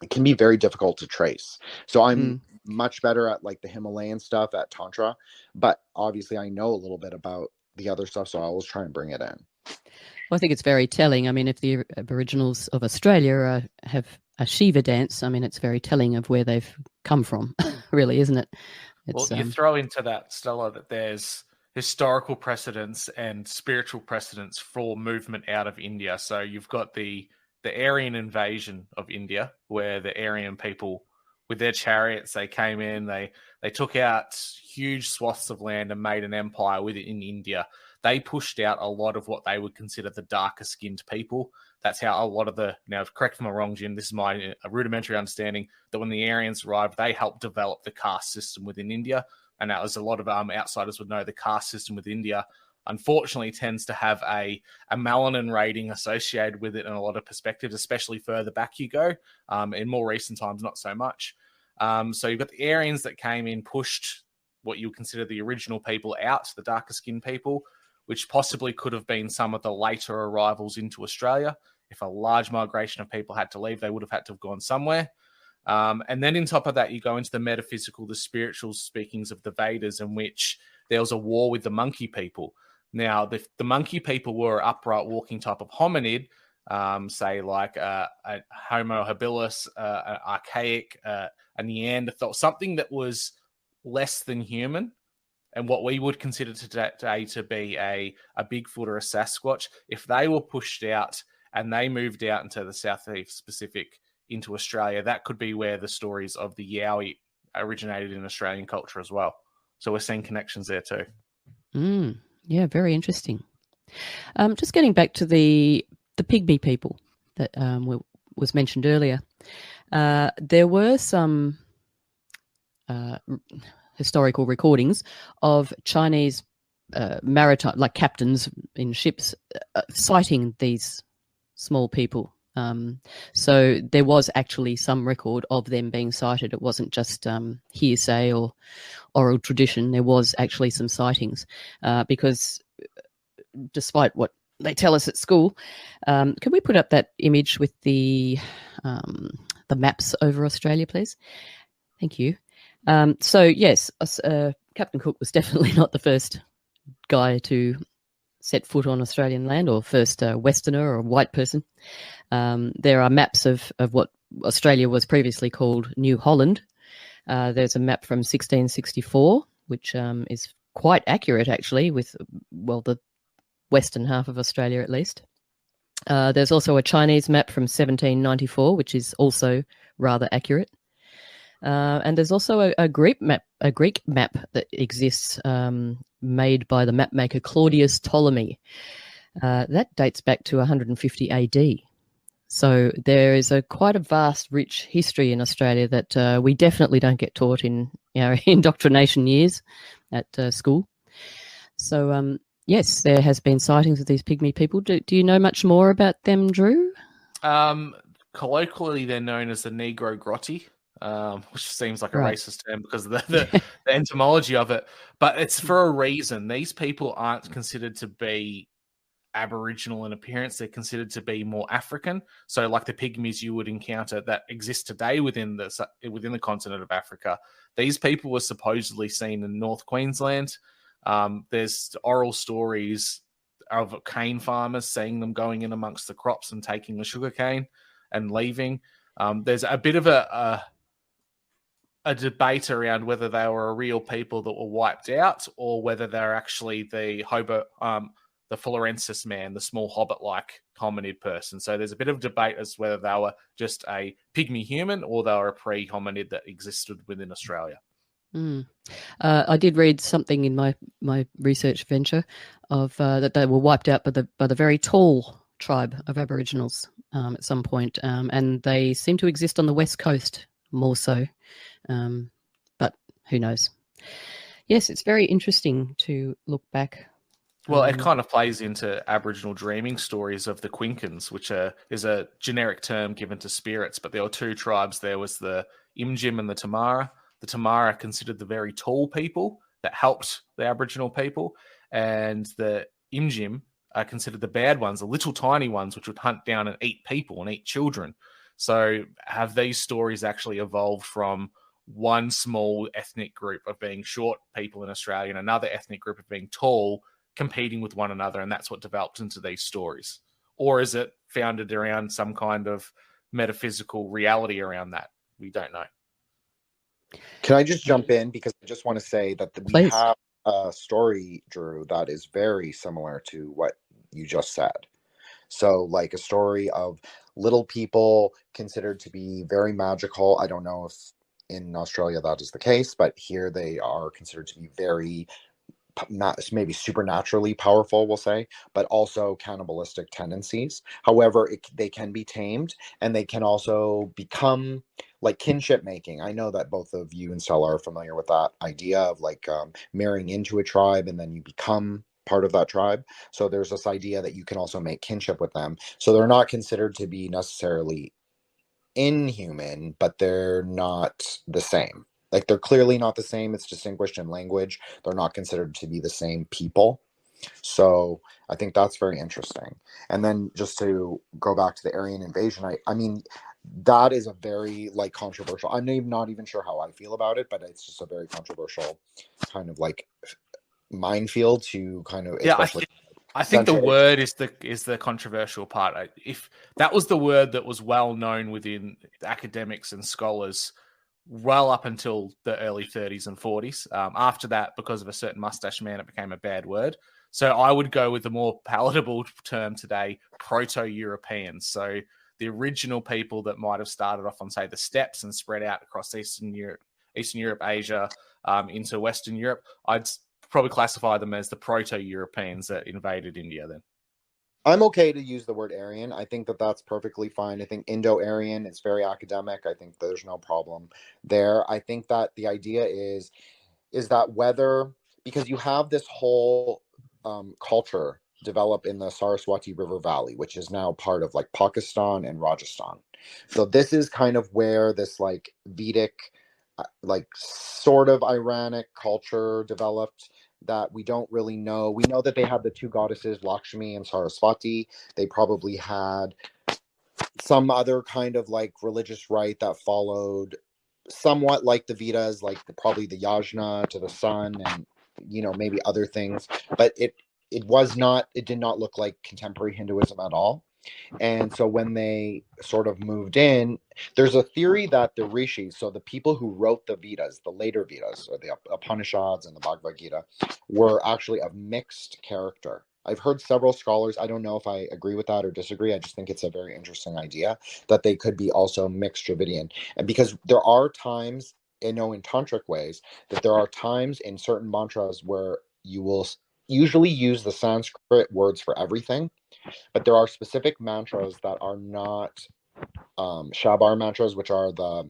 It can be very difficult to trace. So I'm much better at like the Himalayan stuff at Tantra, but obviously I know a little bit about the other stuff, so I always try and bring it in. Well, I think it's very telling. I mean, if the Aboriginals of Australia have a Shiva dance, I mean, it's very telling of where they've come from, really, isn't it? Well, you throw into that, Stella, that there's historical precedents and spiritual precedents for movement out of India. So you've got the Aryan invasion of India, where the Aryan people, with their chariots, they came in, they took out huge swaths of land and made an empire within India. They pushed out a lot of what they would consider the darker skinned people. That's how a lot of now, correct me if I'm wrong, Jin, this is my rudimentary understanding, that when the Aryans arrived, they helped develop the caste system within India. And that was a lot of outsiders would know the caste system with India, unfortunately, tends to have a melanin rating associated with it in a lot of perspectives, especially further back you go. In more recent times, not so much. So you've got the Aryans that came in, pushed what you would consider the original people out, the darker skinned people, which possibly could have been some of the later arrivals into Australia. If a large migration of people had to leave, they would have had to have gone somewhere. And then on top of that, you go into the metaphysical, the spiritual speakings of the Vedas, in which there was a war with the monkey people. Now, the monkey people were upright walking type of hominid, say like a Homo habilis, an archaic, a Neanderthal, something that was less than human. And what we would consider today to be a Bigfoot or a Sasquatch, if they were pushed out and they moved out into the Southeast Pacific, into Australia, that could be where the stories of the Yowie originated in Australian culture as well. So we're seeing connections there too. Yeah, very interesting. Just getting back to the Pygmy people that was mentioned earlier. There were some historical recordings of Chinese maritime, like captains in ships, citing these small people. So there was actually some record of them being cited. It wasn't just hearsay or oral tradition. There was actually some sightings, because despite what they tell us at school, can we put up that image with the maps over Australia, please? Thank you. So yes, Captain Cook was definitely not the first guy to set foot on Australian land, or first Westerner or white person. There are maps of what Australia was previously called New Holland. There's a map from 1664, which is quite accurate, actually, with, well, the western half of Australia at least. There's also a Chinese map from 1794, which is also rather accurate. And there's also a Greek map that exists, made by the mapmaker Claudius Ptolemy. That dates back to 150 AD. So there is quite a vast, rich history in Australia that we definitely don't get taught in our indoctrination years at school. So yes, there has been sightings of these pygmy people. Do you know much more about them, Drew? Colloquially, they're known as the Negro Grotti, which seems like a racist term because of the etymology of it. But it's for a reason. These people aren't considered to be Aboriginal in appearance. They're considered to be more African. So like the pygmies you would encounter that exist today within the continent of Africa, these people were supposedly seen in North Queensland. There's oral stories of cane farmers seeing them going in amongst the crops and taking the sugar cane and leaving. There's a bit of a debate around whether they were a real people that were wiped out or whether they're actually the Florensis man, the small hobbit-like hominid person. So there's a bit of debate as to whether they were just a pygmy human or they were a pre-hominid that existed within Australia. I did read something in my research venture of that they were wiped out by the very tall tribe of Aboriginals at some point, and they seem to exist on the west coast more so, but who knows? Yes, it's very interesting to look back. Well, it kind of plays into Aboriginal dreaming stories of the Quinkans, which is a generic term given to spirits, but there were two tribes. There was the Imjim and the Tamara. The Tamara considered the very tall people that helped the Aboriginal people, and the Imjim are considered the bad ones, the little tiny ones, which would hunt down and eat people and eat children. So have these stories actually evolved from one small ethnic group of being short people in Australia and another ethnic group of being tall, competing with one another, and that's what developed into these stories? Or is it founded around some kind of metaphysical reality around that? We don't know. Can I just jump in? Because I just want to say that we have a story, Drew, that is very similar to what you just said. So like a story of little people considered to be very magical. I don't know if in Australia that is the case, but here they are considered to be very, not maybe supernaturally powerful, we'll say, but also cannibalistic tendencies. However, they can be tamed, and they can also become like kinship making. I know that both of you and Stella are familiar with that idea of like marrying into a tribe and then you become part of that tribe. So there's this idea that you can also make kinship with them. So they're not considered to be necessarily inhuman, but they're not the same. Like they're clearly not the same. It's distinguished in language. They're not considered to be the same people. So I think that's very interesting. And then just to go back to the Aryan invasion, I mean, that is a very like controversial. I'm not even sure how I feel about it, but it's just a very controversial kind of like minefield to kind of. Yeah, I think the word is the controversial part. If that was the word that was well known within academics and scholars, well up until the early 30s and 40s. After that, because of a certain mustache man, it became a bad word. So I would go with the more palatable term today, Proto-Europeans. So the original people that might have started off on, say, the steppes and spread out across Eastern Europe, Asia, into Western Europe, I'd probably classify them as the Proto-Europeans that invaded India then. I'm okay to use the word Aryan. I think that that's perfectly fine. I think Indo-Aryan is very academic. I think there's no problem there. I think that the idea is that whether because you have this whole culture develop in the Saraswati River Valley, which is now part of like Pakistan and Rajasthan. So this is kind of where this like Vedic, like sort of Iranic culture developed that we don't really know. We know that they had the two goddesses, Lakshmi and Saraswati. They probably had some other kind of like religious rite that followed somewhat like the Vedas, like probably the yajna to the sun and, you know, maybe other things. But it did not look like contemporary Hinduism at all. And so when they sort of moved in, there's a theory that the rishis, so the people who wrote the Vedas, the later Vedas, or the Upanishads and the Bhagavad Gita, were actually of mixed character. I've heard several scholars, I don't know if I agree with that or disagree, I just think it's a very interesting idea that they could be also mixed Dravidian. And because there are times, I know in tantric ways, that there are times in certain mantras where you will usually use the Sanskrit words for everything, but there are specific mantras that are not Shabar mantras, which are the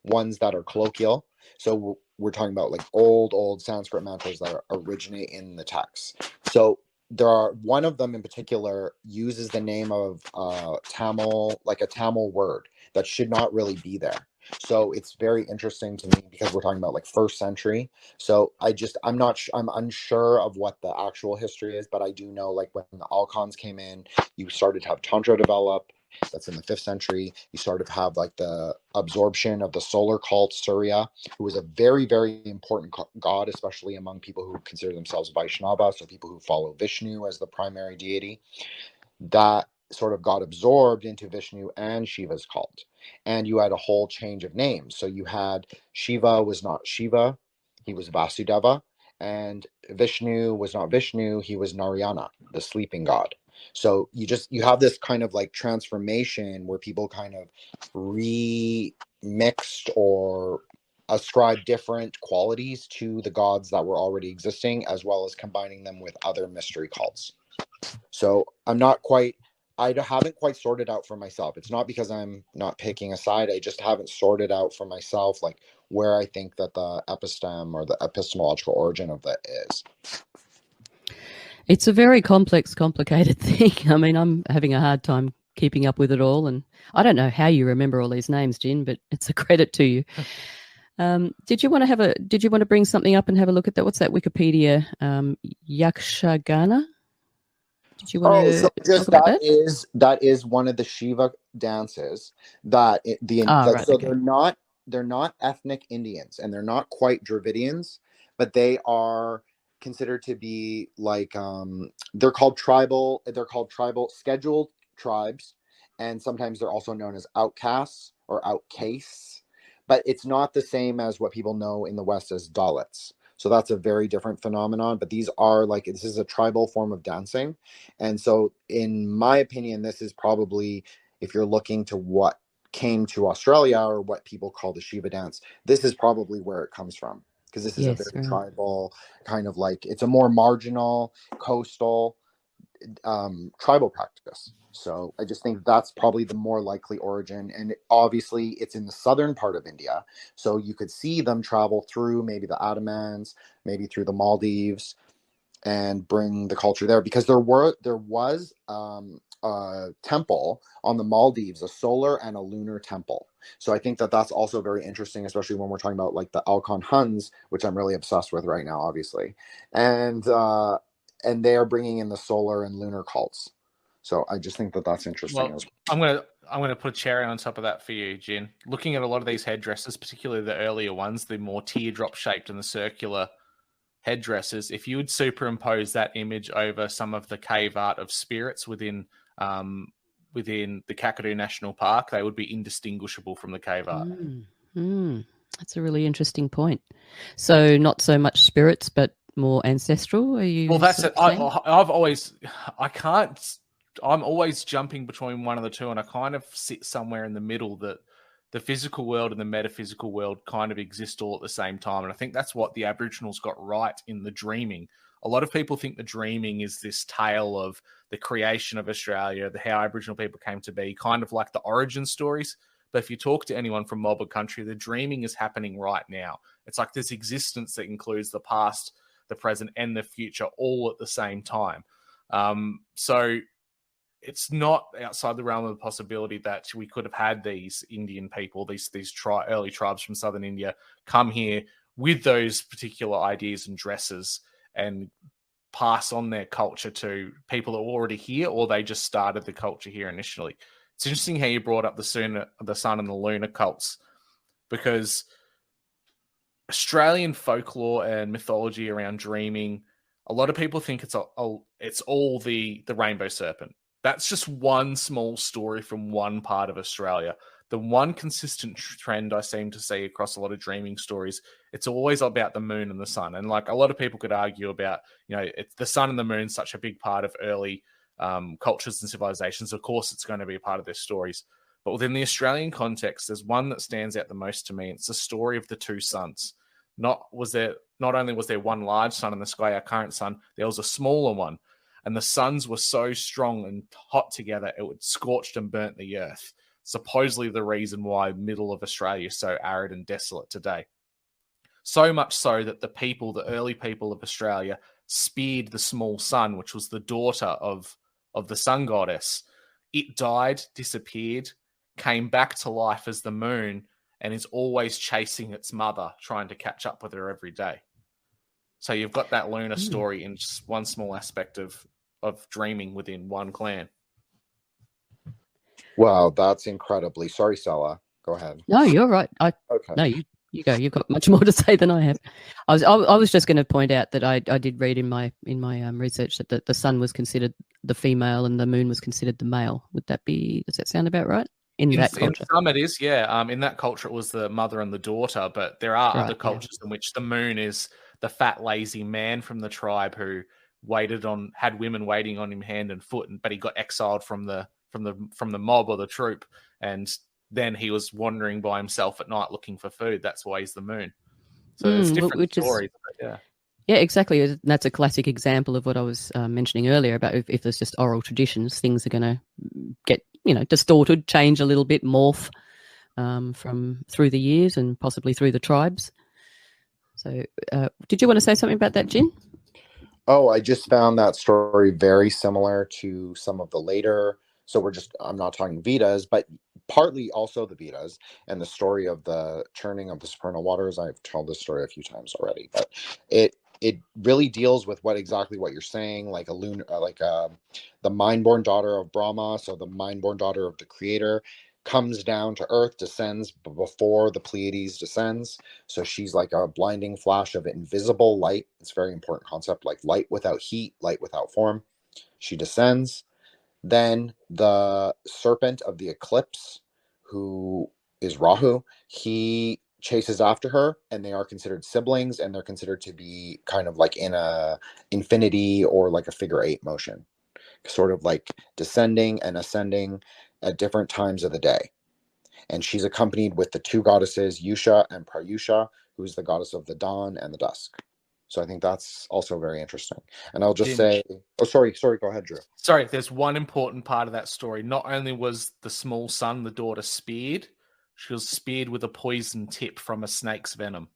ones that are colloquial. So we're talking about like old Sanskrit mantras that originate in the text. So there are, one of them in particular uses the name of Tamil, like a Tamil word that should not really be there. So it's very interesting to me because we're talking about like first century. So I'm unsure of what the actual history is, but I do know like when the Alkhans came in, you started to have Tantra develop. That's in the 5th century. You started to have like the absorption of the solar cult Surya, who was a very, very important god, especially among people who consider themselves Vaishnava, so people who follow Vishnu as the primary deity. That sort of got absorbed into Vishnu and Shiva's cult. And you had a whole change of names. So you had Shiva was not Shiva, he was Vasudeva. And Vishnu was not Vishnu, he was Narayana, the sleeping god. So you have this kind of like transformation where people kind of remixed or ascribe different qualities to the gods that were already existing, as well as combining them with other mystery cults. So I haven't quite sorted out for myself. It's not because I'm not picking a side. I just haven't sorted out for myself like where I think that the epistem or the epistemological origin of that is. It's a very complex, complicated thing. I mean, I'm having a hard time keeping up with it all, and I don't know how you remember all these names, Jin, but it's a credit to you. Did you want to bring something up and have a look at that? What's that Wikipedia? Yakshagana? Did you want to talk about that? That is one of the Shiva dances that they're not ethnic Indians and they're not quite Dravidians, but they are considered to be like they're called tribal scheduled tribes, and sometimes they're also known as outcasts or outcasts, but it's not the same as what people know in the West as Dalits. So that's a very different phenomenon, but this is a tribal form of dancing. And so in my opinion, this is probably, if you're looking to what came to Australia or what people call the Shiva dance, this is probably where it comes from. Because this is a very tribal kind of like, it's a more marginal, coastal, tribal practice. So I just think that's probably the more likely origin. And obviously it's in the southern part of India. So you could see them travel through maybe the Andamans, maybe through the Maldives, and bring the culture there. Because there was a temple on the Maldives, a solar and a lunar temple. So I think that that's also very interesting, especially when we're talking about like the Alkan Huns, which I'm really obsessed with right now, obviously. And they are bringing in the solar and lunar cults. So I just think that that's interesting. Well, I'm gonna put a cherry on top of that for you, Jin. Looking at a lot of these headdresses, particularly the earlier ones, the more teardrop shaped and the circular headdresses, if you would superimpose that image over some of the cave art of spirits within the Kakadu National Park, they would be indistinguishable from the cave art. That's a really interesting point. So not so much spirits, but more ancestral? Are you? Well, that's it. I'm always jumping between one of the two, and I kind of sit somewhere in the middle, that the physical world and the metaphysical world kind of exist all at the same time. And I think that's what the Aboriginals got right in the dreaming. A lot of people think the dreaming is this tale of the creation of Australia, how Aboriginal people came to be, kind of like the origin stories. But if you talk to anyone from Moba country, the dreaming is happening right now. It's like this existence that includes the past, the present, and the future all at the same time. So it's not outside the realm of the possibility that we could have had these Indian people, these early tribes from southern India, come here with those particular ideas and dresses and pass on their culture to people that were already here, or they just started the culture here initially. It's interesting how you brought up the sun and the lunar cults, because Australian folklore and mythology around dreaming, a lot of people think it's all the rainbow serpent. That's just one small story from one part of Australia. The one consistent trend I seem to see across a lot of dreaming stories, it's always about the moon and the sun. And like a lot of people could argue about, it's the sun and the moon, such a big part of early cultures and civilizations. Of course, it's going to be a part of their stories. But within the Australian context, there's one that stands out the most to me. It's the story of the two suns. Not only was there one large sun in the sky, our current sun, there was a smaller one. And the suns were so strong and hot together, it would scorched and burnt the earth. Supposedly the reason why middle of Australia is so arid and desolate today. So much so that the early people of Australia speared the small sun, which was the daughter of the sun goddess. It died, disappeared, came back to life as the moon, and is always chasing its mother, trying to catch up with her every day. So you've got that lunar story in just one small aspect of dreaming within one clan. Wow, that's incredibly. Sorry, Stella. Go ahead. No, you're right. Okay. No, you go. You've got much more to say than I have. I was just going to point out that I did read in my research that the sun was considered the female and the moon was considered the male. Does that sound about right? In that culture, in some it is, yeah. In that culture, it was the mother and the daughter, but there are other cultures in which the moon is the fat, lazy man from the tribe who had women waiting on him hand and foot, but he got exiled from the mob or the troop, and then he was wandering by himself at night looking for food. That's why he's the moon. So it's different stories. Yeah, exactly. That's a classic example of what I was mentioning earlier about if there's just oral traditions, things are going to get distorted, change a little bit, morph from through the years and possibly through the tribes. So did you want to say something about that, Jin? Oh, I just found that story very similar to some of the later. So I'm not talking Vedas, but partly also the Vedas and the story of the churning of the supernal waters. I've told this story a few times already, but it really deals with what you're saying, like the mind-born daughter of Brahma. So the mind-born daughter of the creator comes down to earth, descends before the Pleiades descends. So she's like a blinding flash of invisible light. It's a very important concept, like light without heat, light without form. She descends. Then the serpent of the eclipse, who is Rahu, he chases after her, and they are considered siblings, and they're considered to be kind of like in a infinity or like a figure eight motion, sort of like descending and ascending at different times of the day. And she's accompanied with the two goddesses, Yusha and Prayusha, who's the goddess of the dawn and the dusk. So I think that's also very interesting. And I'll just say, sorry, go ahead, Drew. Sorry, there's one important part of that story. Not only was the small sun, the daughter, speared, she was speared with a poison tip from a snake's venom.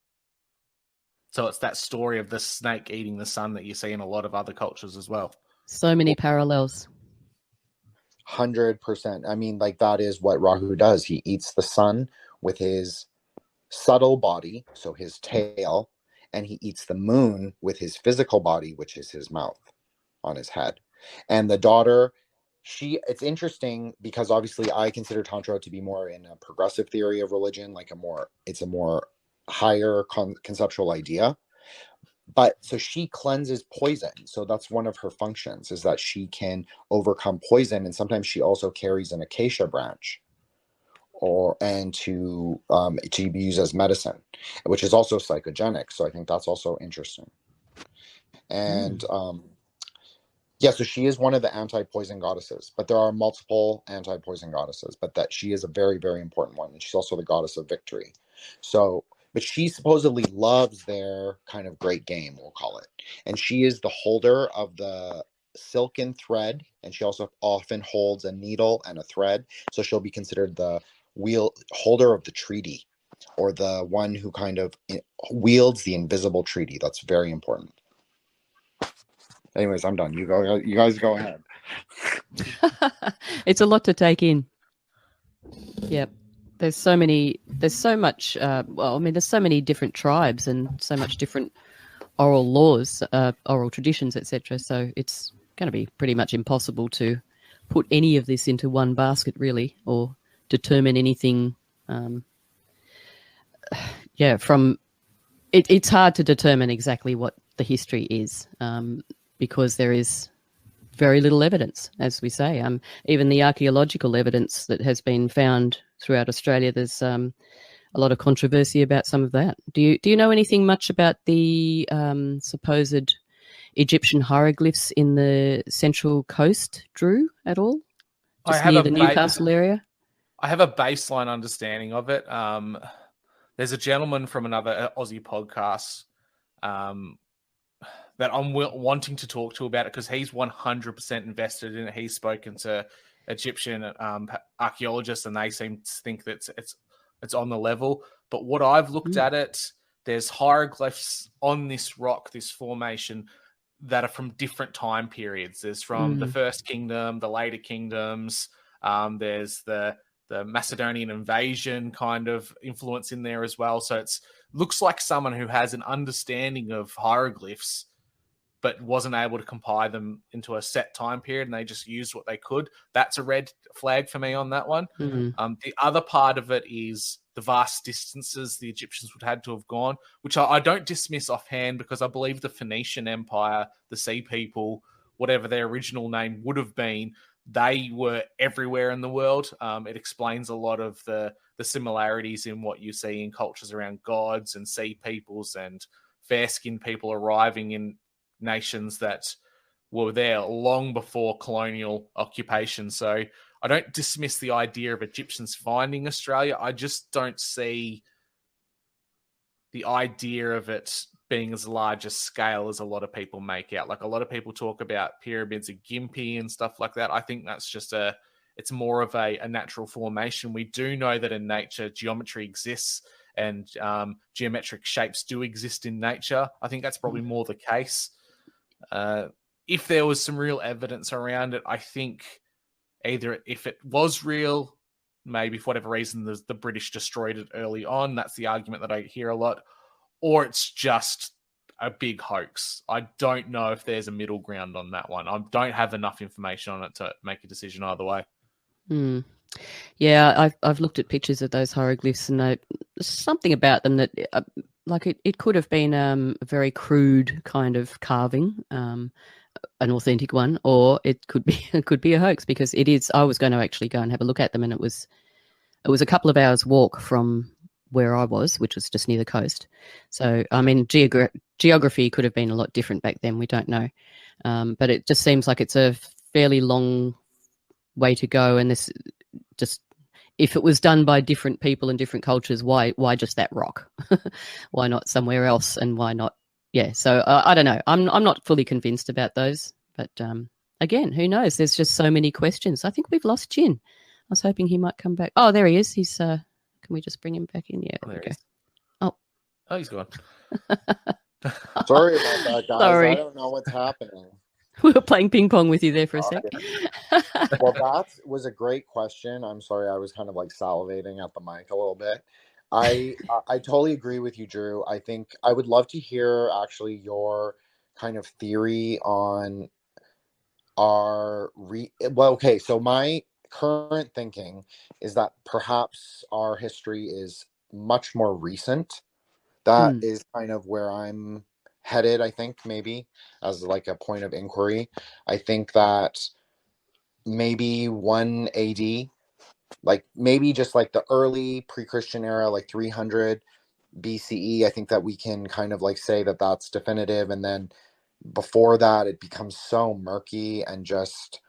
So it's that story of the snake eating the sun that you see in a lot of other cultures as well. So many parallels. 100%. I mean, like, that is what Rahu does. He eats the sun with his subtle body, so his tail, and he eats the moon with his physical body, which is his mouth on his head. And the daughter, it's interesting because obviously I consider Tantra to be more in a progressive theory of religion, like it's a more higher conceptual idea. But so she cleanses poison. So that's one of her functions, is that she can overcome poison. And sometimes she also carries an acacia branch to be used as medicine, which is also psychogenic. So I think that's also interesting. And so she is one of the anti-poison goddesses, but there are multiple anti-poison goddesses, but that she is a very, very important one. And she's also the goddess of victory. So, but she supposedly loves their kind of great game, we'll call it. And she is the holder of the silken thread. And she also often holds a needle and a thread. So she'll be considered the holder of the treaty, or the one who kind of wields the invisible treaty. That's very important. Anyways, I'm done. You go. You guys go ahead. It's a lot to take in. Yep. There's so much, there's so many different tribes and so much different oral laws, oral traditions, etc. So it's going to be pretty much impossible to put any of this into one basket, really, or determine anything. It's hard to determine exactly what the history is, because there is very little evidence, as we say. Even the archaeological evidence that has been found throughout Australia, there's a lot of controversy about some of that. Do you know anything much about the supposed Egyptian hieroglyphs in the Central Coast, Drew, at all? Just near the Newcastle area? I have a baseline understanding of it. There's a gentleman from another Aussie podcast that I'm wanting to talk to about it because he's 100% invested in it. He's spoken to Egyptian archaeologists, and they seem to think that it's on the level. But what I've looked at it, there's hieroglyphs on this rock, this formation, that are from different time periods. There's from the First Kingdom, the later kingdoms. There's the Macedonian invasion kind of influence in there as well. So it looks like someone who has an understanding of hieroglyphs but wasn't able to compile them into a set time period, and they just used what they could. That's a red flag for me on that one. The other part of it is the vast distances the Egyptians would have had to have gone, which I don't dismiss offhand, because I believe the Phoenician Empire, the Sea People, whatever their original name would have been, they were everywhere in the world. It explains a lot of the similarities in what you see in cultures around gods and sea peoples and fair-skinned people arriving in nations that were there long before colonial occupation. So I don't dismiss the idea of Egyptians finding Australia. I just don't see the idea of it being as large a scale as a lot of people make out. Like, a lot of people talk about pyramids of Gympie and stuff like that. I think that's just it's more of a natural formation. We do know that in nature, geometry exists and geometric shapes do exist in nature. I think that's probably more the case. If there was some real evidence around it, I think either if it was real, maybe for whatever reason the British destroyed it early on. That's the argument that I hear a lot. Or it's just a big hoax. I don't know if there's a middle ground on that one. I don't have enough information on it to make a decision either way. Yeah, I've looked at pictures of those hieroglyphs, and there's something about them that, it could have been a very crude kind of carving, an authentic one, or it could be a hoax, because it is. I was going to actually go and have a look at them, and it was a couple of hours walk from where I was, which was just near the coast. So, I mean, geography could have been a lot different back then. We don't know, but it just seems like it's a fairly long way to go, and this just, if it was done by different people and different cultures, why just that rock? Why not somewhere else? And why not? Yeah. So I don't know. I'm not fully convinced about those, but again, who knows? There's just so many questions. I think we've lost Jin. I was hoping he might come back. Oh, there he is. He's. Can we just bring him back in? Yeah. There we go. Oh, he's gone. Sorry about that, guys. Sorry. I don't know what's happening. We were playing ping pong with you there for a sec. Well, that was a great question. I'm sorry, I was kind of like salivating at the mic a little bit. I totally agree with you, Drew. I think I would love to hear actually your kind of theory on okay, so my current thinking is that perhaps our history is much more recent. That is kind of where I'm headed, I think, maybe as like a point of inquiry. I think that maybe 1 AD, like maybe just like the early pre-Christian era, like 300 BCE, I think that we can kind of like say that that's definitive. And then before that, it becomes so murky and just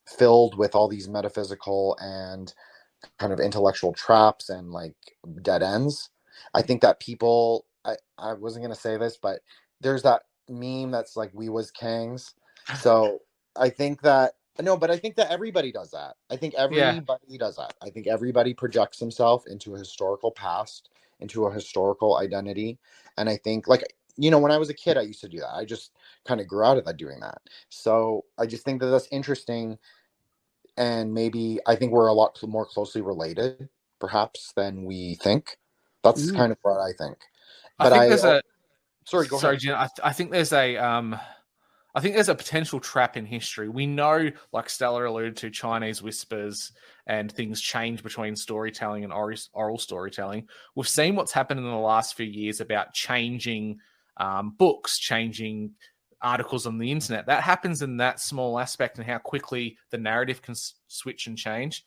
filled with all these metaphysical and kind of intellectual traps and like dead ends. I think that people, I wasn't going to say this, but there's that meme that's like, we was kings. So I think that, no, but I think that everybody does that. I think everybody does that. I think everybody projects himself into a historical past, into a historical identity. And I think, like, when I was a kid, I used to do that. I just kind of grew out of that doing that. So I just think that that's interesting. And maybe I think we're a lot more closely related, perhaps, than we think. That's kind of what I think. I But think there's a sorry, go sorry, ahead. Jen, I think there's a potential trap in history. We know, like Stella alluded to, Chinese whispers and things change between storytelling and oral storytelling. We've seen what's happened in the last few years about changing books, changing articles on the internet. That happens in that small aspect and how quickly the narrative can switch and change.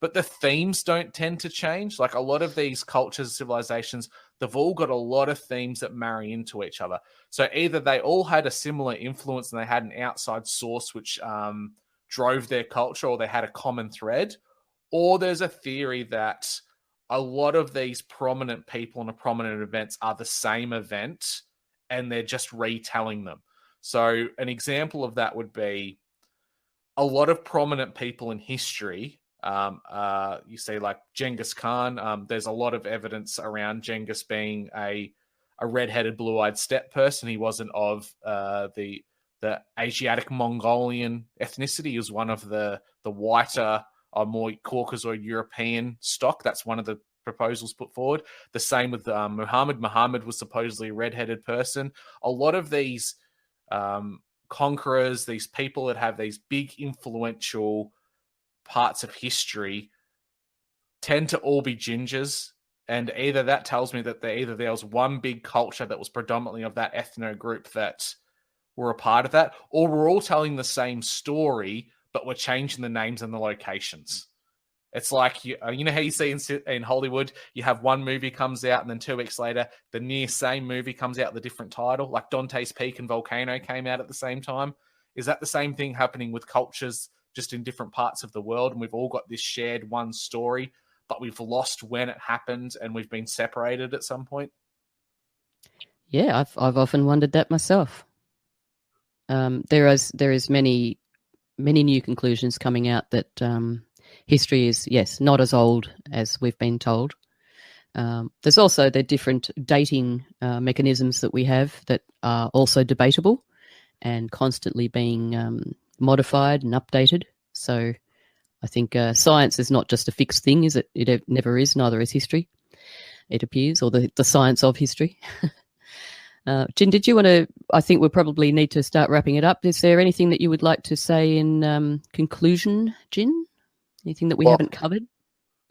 But the themes don't tend to change. Like a lot of these cultures, civilizations, they've all got a lot of themes that marry into each other. So either they all had a similar influence and they had an outside source which drove their culture, or they had a common thread, or there's a theory that a lot of these prominent people and prominent events are the same event and they're just retelling them. So an example of that would be a lot of prominent people in history. You see, like Genghis Khan. There's a lot of evidence around Genghis being a red-headed, blue-eyed steppe person. He wasn't of the Asiatic Mongolian ethnicity. He was one of the whiter or more Caucasoid European stock. That's one of the proposals put forward. The same with Muhammad. Muhammad was supposedly a red-headed person. A lot of these conquerors, these people that have these big influential parts of history, tend to all be gingers. And either that tells me that there was one big culture that was predominantly of that ethno group that were a part of that, or we're all telling the same story, but we're changing the names and the locations. It's like, you know how you see in Hollywood, you have one movie comes out and then 2 weeks later, the near same movie comes out with a different title, like Dante's Peak and Volcano came out at the same time. Is that the same thing happening with cultures just in different parts of the world? And we've all got this shared one story, but we've lost when it happened and we've been separated at some point? Yeah, I've often wondered that myself. There is many new conclusions coming out that history is, yes, not as old as we've been told. There's also the different dating mechanisms that we have that are also debatable and constantly being modified and updated. So I think science is not just a fixed thing, is it? It never is, neither is history, it appears, or the science of history. Jin, did you want to, I think we'll probably need to start wrapping it up. Is there anything that you would like to say in conclusion, Jin? Anything that we haven't covered?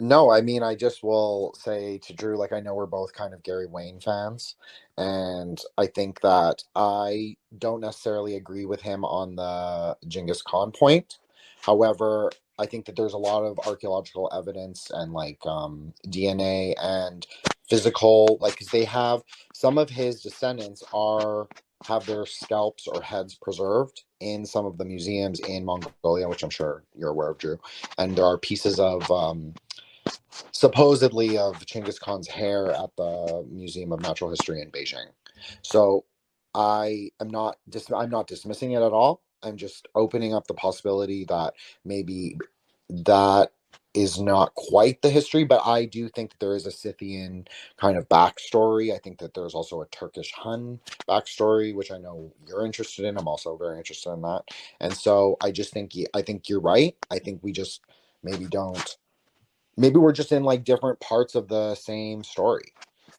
No, I mean, I just will say to Drew, like, I know we're both kind of Gary Wayne fans, and I think that I don't necessarily agree with him on the Genghis Khan point. However, I think that there's a lot of archaeological evidence and like DNA and physical, like, 'cause they have some of his descendants have their scalps or heads preserved in some of the museums in Mongolia, which I'm sure you're aware of, Drew. And there are pieces of supposedly of Genghis Khan's hair at the Museum of Natural History in Beijing. So I'm not dismissing it at all. I'm just opening up the possibility that maybe that is not quite the history, but I do think that there is a Scythian kind of backstory. I think that there's also a Turkish Hun backstory, which I know you're interested in. I'm also very interested in that. And so I think you're right. I think we just maybe we're just in like different parts of the same story.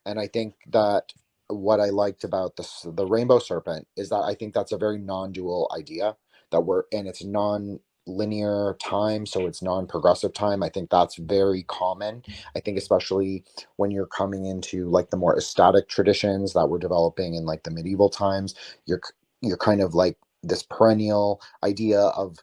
And I think that what I liked about the rainbow serpent is that I think that's a very non-dual idea, and it's non-linear time, so it's non-progressive time. I think that's very common. I think especially when you're coming into like the more ecstatic traditions that were developing in like the medieval times, you're kind of like this perennial idea of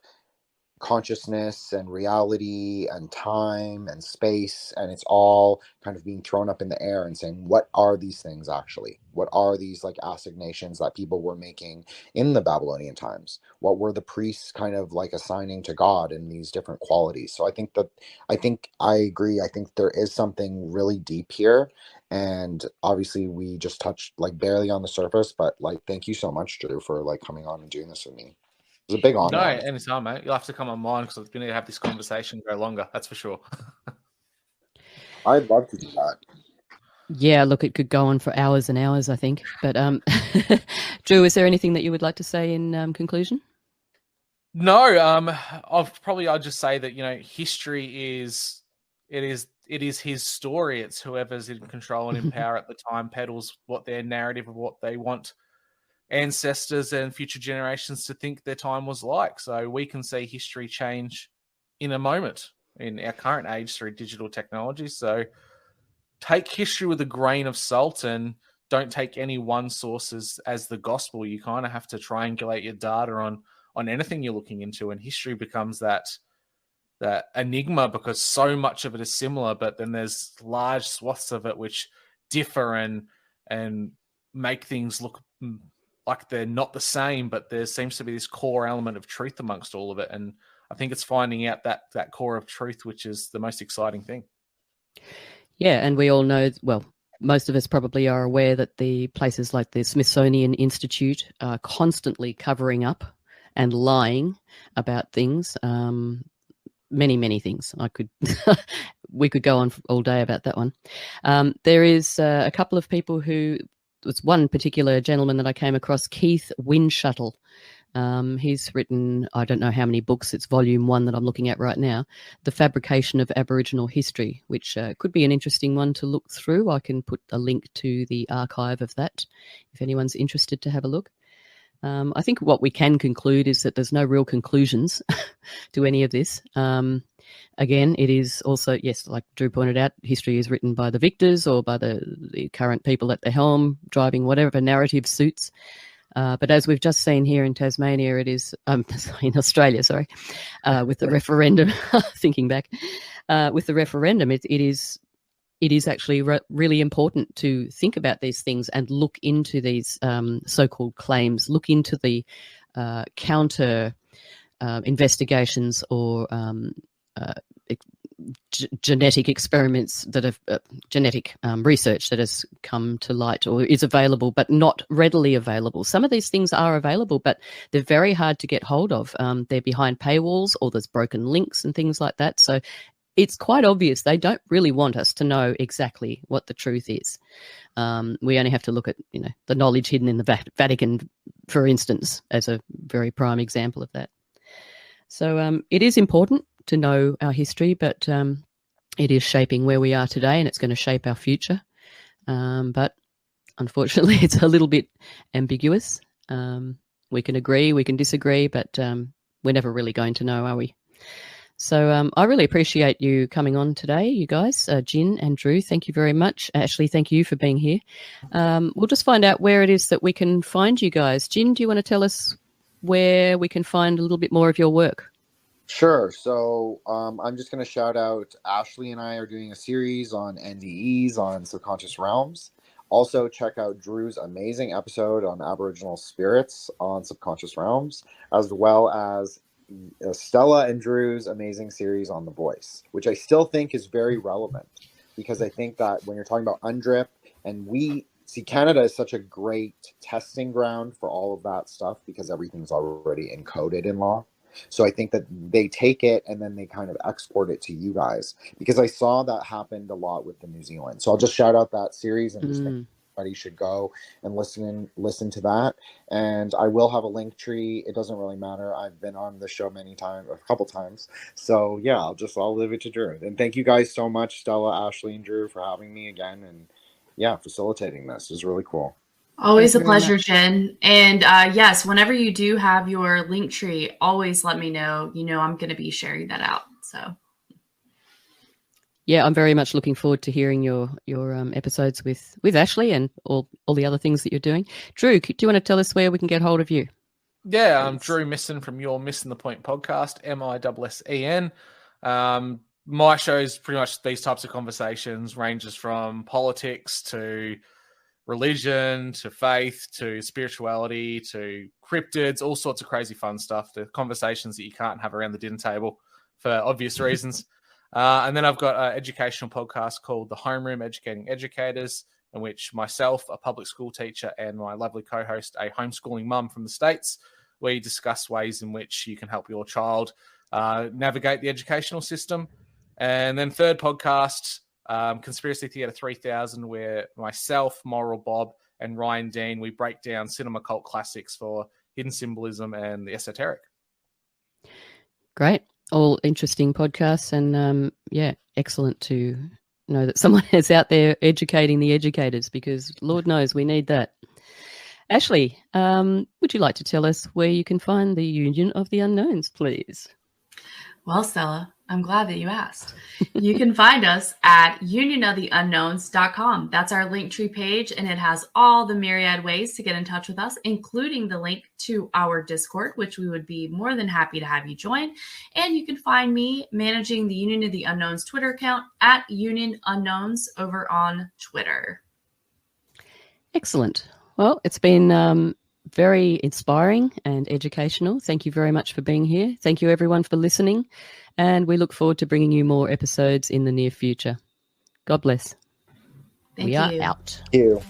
consciousness and reality and time and space, and it's all kind of being thrown up in the air and saying, what are these things actually? What are these like assignations that people were making in the Babylonian times? What were the priests kind of like assigning to God in these different qualities? So I agree. I think there is something really deep here, and obviously we just touched like barely on the surface, but like thank you so much, Drew, for like coming on and doing this with me. It was a big honor. No, anytime, mate. You'll have to come on mine because we're going to have this conversation go longer. That's for sure. I'd love to do that. Yeah, look, it could go on for hours and hours, I think. But Drew, is there anything that you would like to say in conclusion? No, I'll just say that, history is his story. It's whoever's in control and in power at the time peddles what their narrative of what they want ancestors and future generations to think their time was like. So we can see history change in a moment in our current age through digital technology. So take history with a grain of salt and don't take any one source as the gospel. You kind of have to triangulate your data on anything you're looking into, and history becomes that enigma because so much of it is similar, but then there's large swaths of it which differ and make things look like they're not the same, but there seems to be this core element of truth amongst all of it. And I think it's finding out that core of truth, which is the most exciting thing. Yeah, and we all know, well, most of us probably are aware that the places like the Smithsonian Institute are constantly covering up and lying about things. Many things. We could go on all day about that one. There is a couple of people who, there's one particular gentleman that I came across, Keith Windshuttle. He's written, I don't know how many books, it's volume 1 that I'm looking at right now, The Fabrication of Aboriginal History, which could be an interesting one to look through. I can put a link to the archive of that if anyone's interested to have a look. I think what we can conclude is that there's no real conclusions to any of this. Again, it is also, yes, like Drew pointed out, history is written by the victors or by the current people at the helm, driving whatever narrative suits. But as we've just seen here in Tasmania, it is, in Australia, sorry, with the referendum, thinking back, with the referendum, it is actually really important to think about these things and look into these so-called claims, look into the counter investigations or genetic experiments that have genetic research that has come to light or is available but not readily available. Some of these things are available, but they're very hard to get hold of. They're behind paywalls or there's broken links and things like that. So it's quite obvious they don't really want us to know exactly what the truth is. We only have to look at, the knowledge hidden in the Vatican, for instance, as a very prime example of that. So it is important to know our history, but it is shaping where we are today and it's going to shape our future. But unfortunately, it's a little bit ambiguous. We can agree, we can disagree, but we're never really going to know, are we? So I really appreciate you coming on today, you guys, Jin and Drew. Thank you very much. Ashley, thank you for being here. We'll just find out where it is that we can find you guys. Jin, do you want to tell us where we can find a little bit more of your work? Sure. So I'm just going to shout out Ashley and I are doing a series on NDEs on subconscious realms. Also, check out Drew's amazing episode on Aboriginal spirits on subconscious realms, as well as Stella and Drew's amazing series on The Voice, which I still think is very relevant because I think that when you're talking about UNDRIP, and we see Canada is such a great testing ground for all of that stuff because everything's already encoded in law. So I think that they take it and then they kind of export it to you guys because I saw that happened a lot with the New Zealand. So I'll just shout out that series and just think everybody should go and listen to that. And I will have a link tree. It doesn't really matter. I've been on the show a couple times. So yeah, I'll leave it to Drew. And thank you guys so much, Stella, Ashley, and Drew, for having me again. And yeah, facilitating this is really cool. Always a pleasure, Jen. And yes, whenever you do have your link tree, always let me know. I'm going to be sharing that out. So yeah, I'm very much looking forward to hearing your episodes with Ashley and all the other things that you're doing. Drew, do you want to tell us where we can get hold of you? Yeah, I'm Drew Misson from your Missing the Point podcast, MISSEN. My show is pretty much these types of conversations, ranges from politics to religion to faith to spirituality to cryptids, all sorts of crazy fun stuff. The conversations that you can't have around the dinner table for obvious reasons. And then I've got an educational podcast called The Homeroom, Educating Educators, in which myself, a public school teacher, and my lovely co-host, a homeschooling mum from the States, we discuss ways in which you can help your child navigate the educational system. And then third podcast, Conspiracy Theatre 3000, where myself, Moral Bob, and Ryan Dean, we break down cinema cult classics for hidden symbolism and the esoteric. Great. All interesting podcasts, and excellent to know that someone is out there educating the educators, because Lord knows we need that. Ashley, would you like to tell us where you can find the Union of the Unknowns, please? Well, Stella, I'm glad that you asked. You can find us at unionoftheunknowns.com. That's our Linktree page, and it has all the myriad ways to get in touch with us, including the link to our Discord, which we would be more than happy to have you join. And you can find me managing the Union of the Unknowns Twitter account at Union Unknowns over on Twitter. Excellent. Well, it's been very inspiring and educational. Thank you very much for being here. Thank you, everyone, for listening. And we look forward to bringing you more episodes in the near future. God bless. Thank we you. are out. Thank you.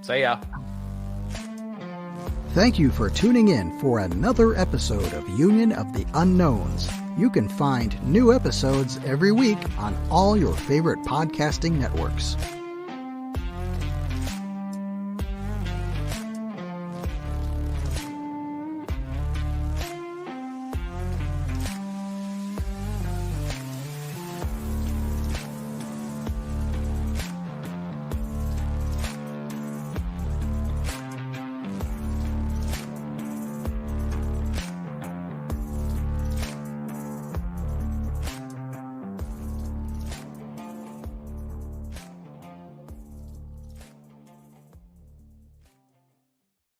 See ya. Thank you for tuning in for another episode of Union of the Unknowns. You can find new episodes every week on all your favorite podcasting networks.